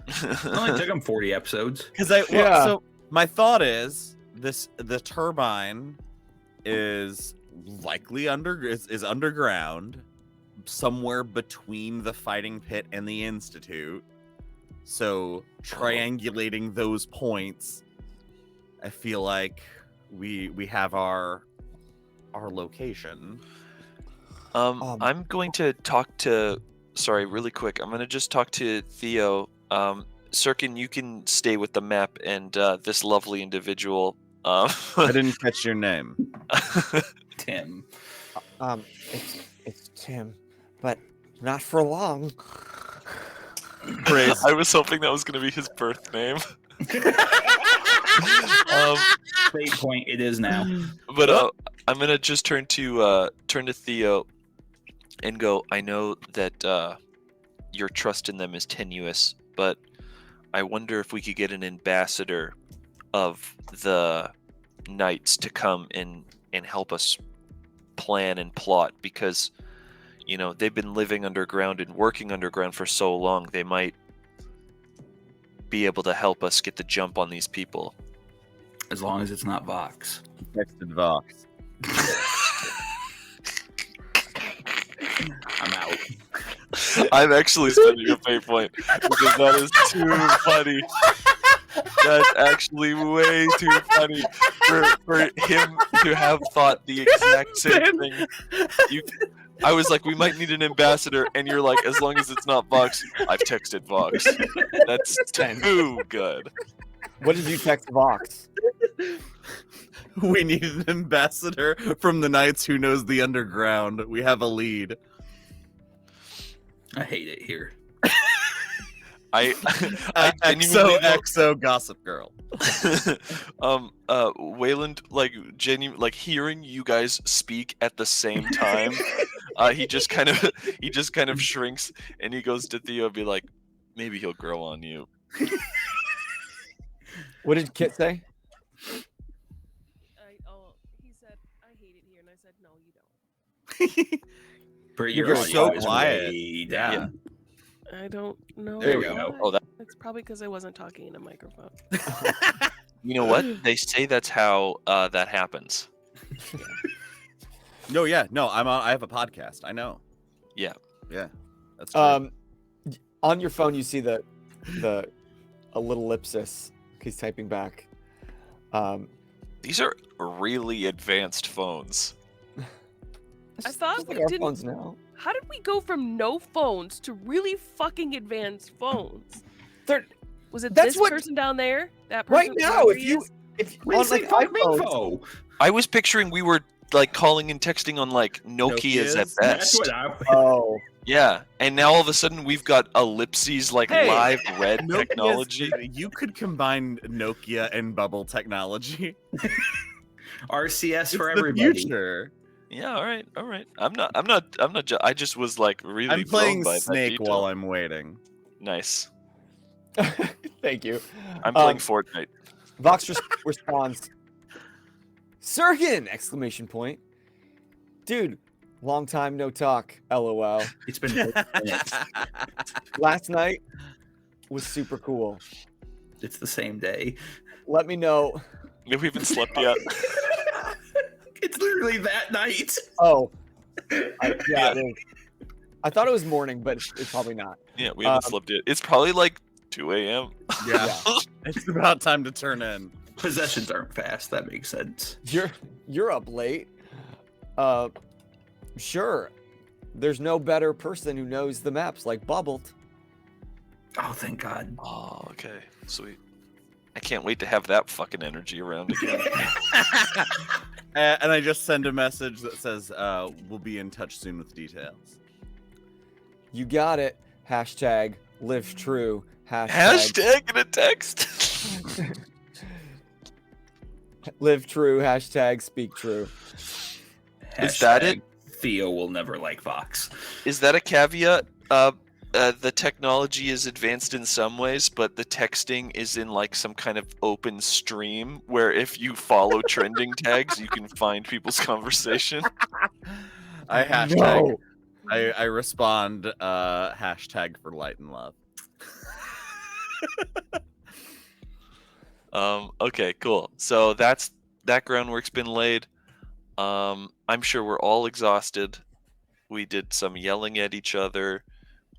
It only took him 40 episodes. Because Yeah. so my thought is the turbine is likely is underground, somewhere between the fighting pit and the Institute. So triangulating those points, I feel like we have our location. I'm going to talk to. Sorry, really quick. I'm going to just talk to Theo. Syrkon, you can stay with the map and this lovely individual. I didn't catch your name. Tim. It's Tim, but not for long. Praise. I was hoping that was going to be his birth name. Fate point, it is now. But I'm gonna just turn to Theo and go. I know that your trust in them is tenuous, but I wonder if we could get an ambassador of the knights to come and help us plan and plot, because they've been living underground and working underground for so long. They might be able to help us get the jump on these people. As long as it's not Vox. Texted Vox. I'm out. I'm actually spending a pay point because that is too funny. That's actually way too funny for him to have thought the exact same thing. I was like, we might need an ambassador, and you're like, as long as it's not Vox. I've texted Vox. That's too good. What did you text Vox? We need an ambassador from the Knights who knows the underground. We have a lead. I hate it here. I genuinely XO Gossip Girl. Wayland, like hearing you guys speak at the same time, he just kind of shrinks and he goes to Theo and be like, maybe he'll grow on you. What did Kit say? He said, I hate it here, and I said, no, you don't. But You're your so audio is quiet. way down. I don't know. There we why. go. Oh, It's probably because I wasn't talking in a microphone. You know what? They say that's how that happens. No, I have a podcast. I know. Yeah. That's true. On your phone, you see a little ellipsis. He's typing back. These are really advanced phones. I thought just we like our didn't- phones now. How did we go from no phones to really fucking advanced phones? Was it That's this what- person down there? That Right person? now, if you What on do you like say, fuck iPhones, info? I was picturing we were like calling and texting on like Nokia's at Nokias? That's best. what I. oh, Yeah, and now all of a sudden we've got ellipses like Hey, live red Nokia's- technology. You could combine Nokia and bubble technology. RCS It's for the everybody. future. Yeah, all right. I'm not. I just was like really. I'm playing blown by that Snake detail. while I'm waiting. Nice. thank you. I'm playing Fortnite. Vox responds, Syrkon! Exclamation point. Dude, long time no talk. LOL. It's been 8 minutes. Last night was super cool. It's the same day. Let me know. We haven't slept yet. It's literally that night. Oh, yeah, it is. I thought it was morning, but it's probably not. Yeah, we haven't slept yet. It's probably like 2 a.m. Yeah. It's about time to turn in. Possessions aren't fast. That makes sense. You're up late. Sure. There's no better person who knows the maps like Bubbled. Oh, thank God. Oh, okay, sweet. I can't wait to have that fucking energy around again. And I just send a message that says, we'll be in touch soon with details. You got it. Hashtag live true. Hashtag in a text. Live true. Hashtag speak true. Is that it? Theo will never like Vox. Is that a caveat? The technology is advanced in some ways, but the texting is in like some kind of open stream where if you follow trending tags, you can find people's conversation. I hashtag. No. I respond hashtag for light and love. Okay, cool. So that groundwork's been laid. I'm sure we're all exhausted. We did some yelling at each other.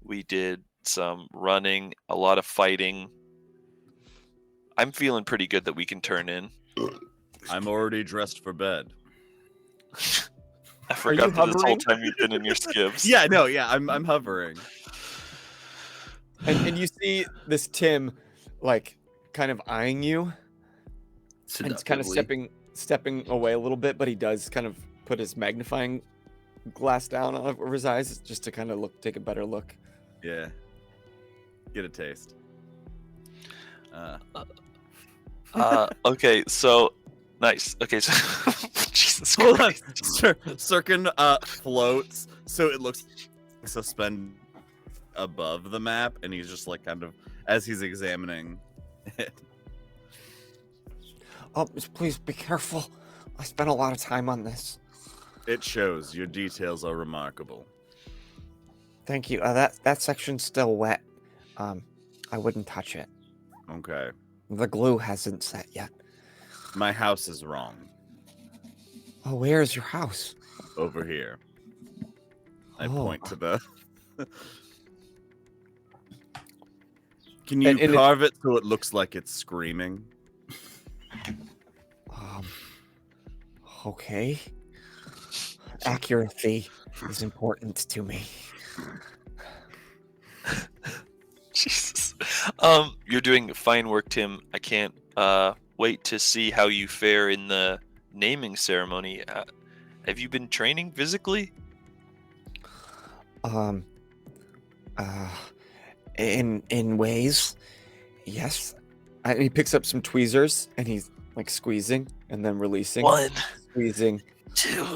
We did some running, a lot of fighting. I'm feeling pretty good that we can turn in. I'm already dressed for bed. I forgot that this whole hovering? time you've been in your skivs. Yeah, no, yeah, I'm hovering. And you see this Tim, like, kind of eyeing you. And it's kind of stepping away a little bit, but he does kind of put his magnifying glass down over his eyes just to kind of take a better look. Yeah. Get a taste. Okay, so nice. Okay, so Jesus Hold on. Christ. Syrkon floats, so it looks suspended above the map, and he's just like kind of as he's examining it. Oh, please be careful. I spent a lot of time on this. It shows your details are remarkable. Thank you. That section's still wet. I wouldn't touch it. Okay. The glue hasn't set yet. My house is wrong. Oh, where is your house? Over here. I Oh. point to the. Can you And carve it so it looks like it's screaming? Okay. Accuracy is important to me. Jesus. You're doing fine work, Tim. I can't wait to see how you fare in the naming ceremony. Have you been training physically? In ways, yes. And he picks up some tweezers and he's like squeezing and then releasing. 1, Squeezing. 2.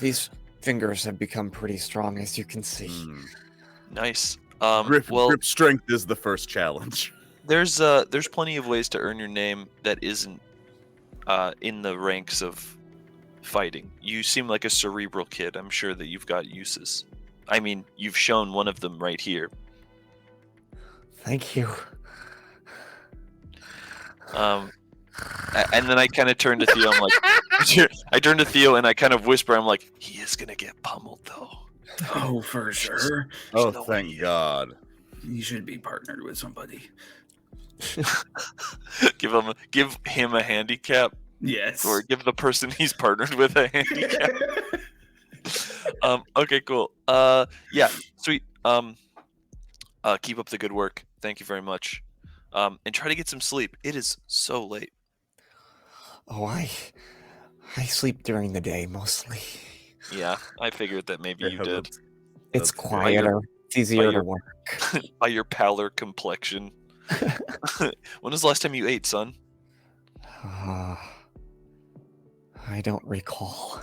These fingers have become pretty strong, as you can see. Nice. Grip Well, strength is the first challenge. there's plenty of ways to earn your name that isn't in the ranks of fighting. You seem like a cerebral kid. I'm sure that you've got uses. I mean, you've shown one of them right here. Thank you. And then I kind of turn to Theo. I'm like, I turn to Theo and I kind of whisper. I'm like, he is gonna get pummeled though. Oh, for sure. Oh, no thank way. God. You should be partnered with somebody. give him a handicap, Yes. or give the person he's partnered with a handicap. Okay, cool. Yeah, sweet. Keep up the good work. Thank you very much. And try to get some sleep. It is so late. Oh, I sleep during the day mostly. Yeah, I figured that maybe you did. It's That's good. quieter. It's easier to your- work. By your pallor complexion. When was the last time you ate, son? I don't recall.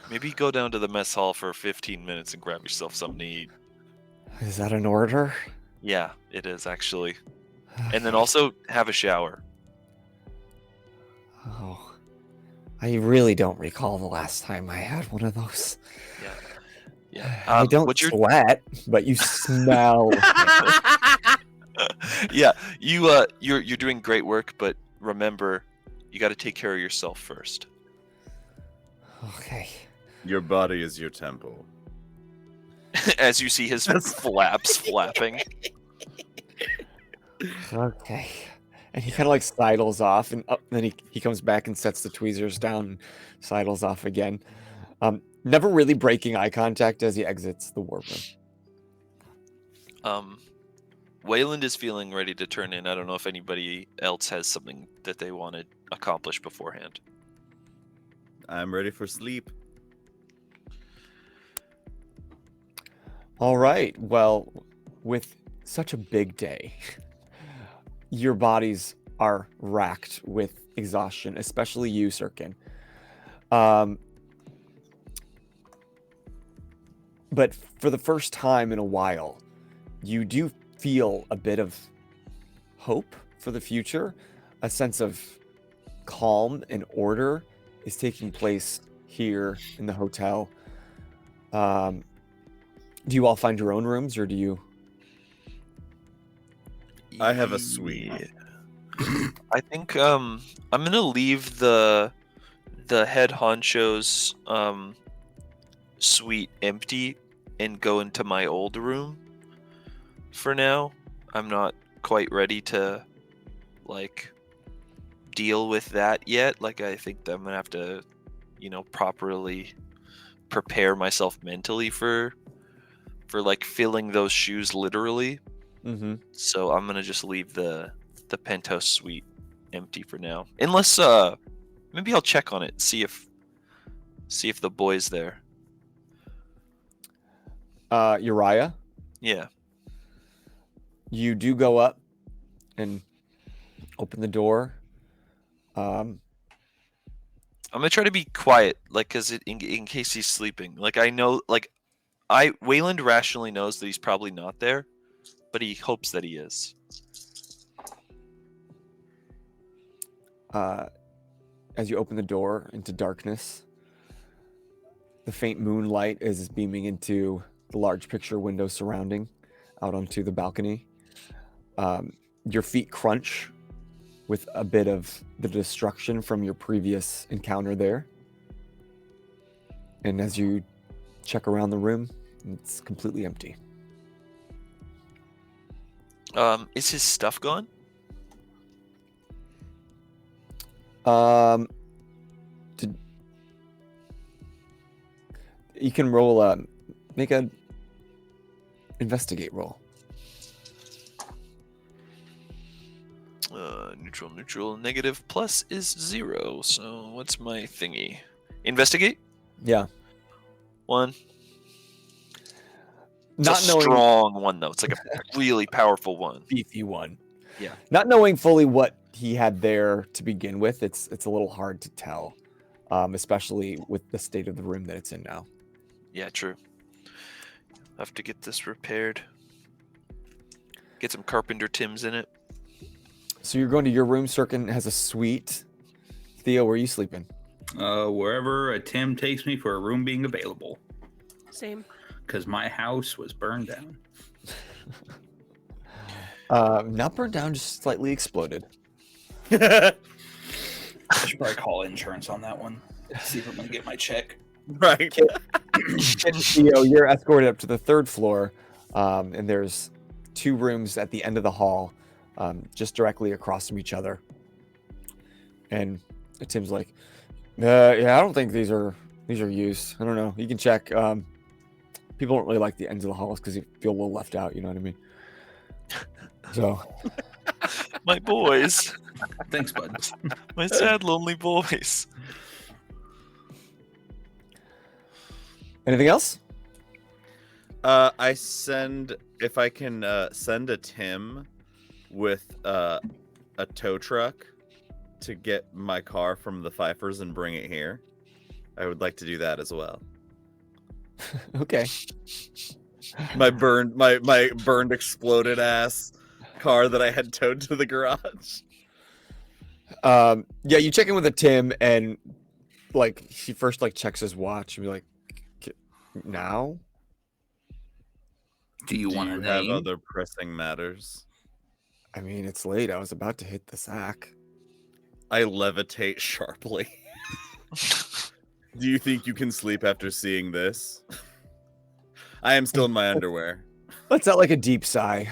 Maybe go down to the mess hall for 15 minutes and grab yourself something to eat. Is that an order? Yeah, it is actually. And then also have a shower. Oh, I really don't recall the last time I had one of those. Yeah. I don't what's your sweat, but you smell. Yeah, you're doing great work, but remember, you got to take care of yourself first. Okay. Your body is your temple. As you see his flaps flapping. Okay. And he kind of like sidles off, and then he comes back and sets the tweezers down and sidles off again. Never really breaking eye contact as he exits the war room. Wayland is feeling ready to turn in. I don't know if anybody else has something that they want to accomplish beforehand. I'm ready for sleep. All right. Well, with such a big day, your bodies are racked with exhaustion, especially you, Syrkon. But for the first time in a while, you do feel a bit of hope for the future. A sense of calm and order is taking place here in the hotel. Do you all find your own rooms, or do you? I have a suite. I think I'm gonna leave the head honcho's suite empty and go into my old room for now. I'm not quite ready to like deal with that yet. Like, I think that I'm gonna have to, properly prepare myself mentally for like filling those shoes literally. Mm-hmm. So I'm gonna just leave the penthouse suite empty for now, unless maybe I'll check on it, see if the boy's there. Uriah, Yeah. you do go up and open the door. I'm gonna try to be quiet, like, cause in case he's sleeping. Like I know, like Wayland rationally knows that he's probably not there, but he hopes that he is. As you open the door into darkness, the faint moonlight is beaming into the large picture window surrounding out onto the balcony. Your feet crunch with a bit of the destruction from your previous encounter there. And as you check around the room, it's completely empty. Is his stuff gone? You can roll make a investigate roll. Neutral. Negative plus is 0. So what's my thingy? Investigate? Yeah. 1. It's Not a knowing strong one though. It's like a really powerful one. beefy one. Yeah. Not knowing fully what he had there to begin with, it's a little hard to tell, especially with the state of the room that it's in now. Yeah, true. Have to get this repaired. Get some carpenter Tims in it. So you're going to your room. Syrkon has a suite. Theo, where are you sleeping? Wherever a Tim takes me for a room being available. Same. Because my house was burned down. Not burned down, just slightly exploded. I should probably call insurance on that one. See if I'm going to get my check. Right. Kit and Theo, you're escorted up to the 3rd floor, and there's 2 rooms at the end of the hall, just directly across from each other. And Tim's like, yeah, I don't think these are used. I don't know. You can check. People don't really like the ends of the halls because you feel a little left out. You know what I mean? So, My boys. Thanks, bud. My sad, lonely boys. anything else? I send if I can send a Tim with a tow truck to get my car from the Pfeiffers and bring it here. I would like to do that as well. Okay. My burned exploded ass car that I had towed to the garage. Yeah, you check in with a Tim, and like he first like checks his watch and be like, now? Do you want to have name? other pressing matters? I mean, it's late. I was about to hit the sack. I levitate sharply. Do you think you can sleep after seeing this? I am still in my underwear. Let's out like a deep sigh.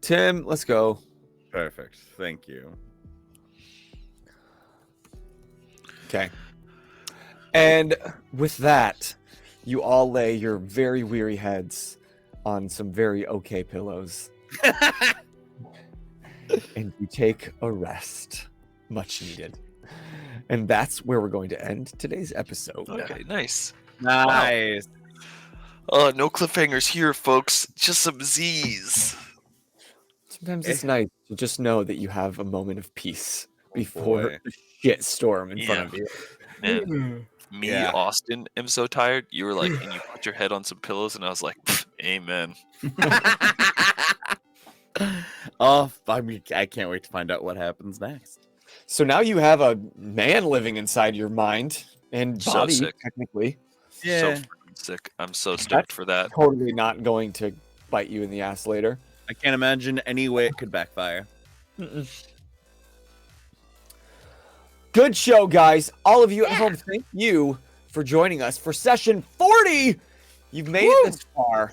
Tim, let's go. Perfect. Thank you. Okay. And with that, you all lay your very weary heads on some very okay pillows. And you take a rest. Much needed. And that's where we're going to end today's episode. Okay, nice. Nice. No cliffhangers here, folks. Just some Z's. Sometimes it's nice to just know that you have a moment of peace before boy. the shit storm in front of you. Man, me, Yeah. Austin, am so tired. You were like, and you put your head on some pillows, and I was like, amen. Oh, I can't wait to find out what happens next. So now you have a man living inside your mind and So body, sick. technically. So Yeah. freaking sick. I'm so stoked for that. Totally not going to bite you in the ass later. I can't imagine any way it could backfire. Good show, guys. All of you at home, thank you for joining us for session 40. You've made it this far.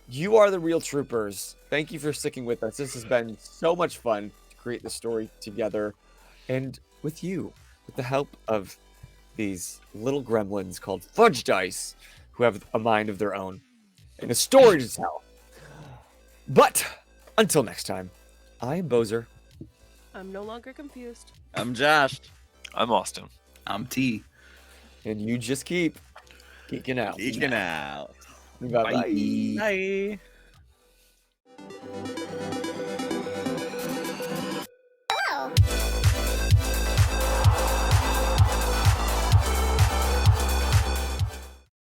You are the real troopers. Thank you for sticking with us. This has been so much fun to create the story together and with you, with the help of these little gremlins called Fudge Dice, who have a mind of their own and a story to tell. But until next time, I am Bozer. I'm no longer confused. I'm Josh. I'm Austin. I'm T. And you just keep geeking out. Geeking out. Bye-bye. Bye. Bye.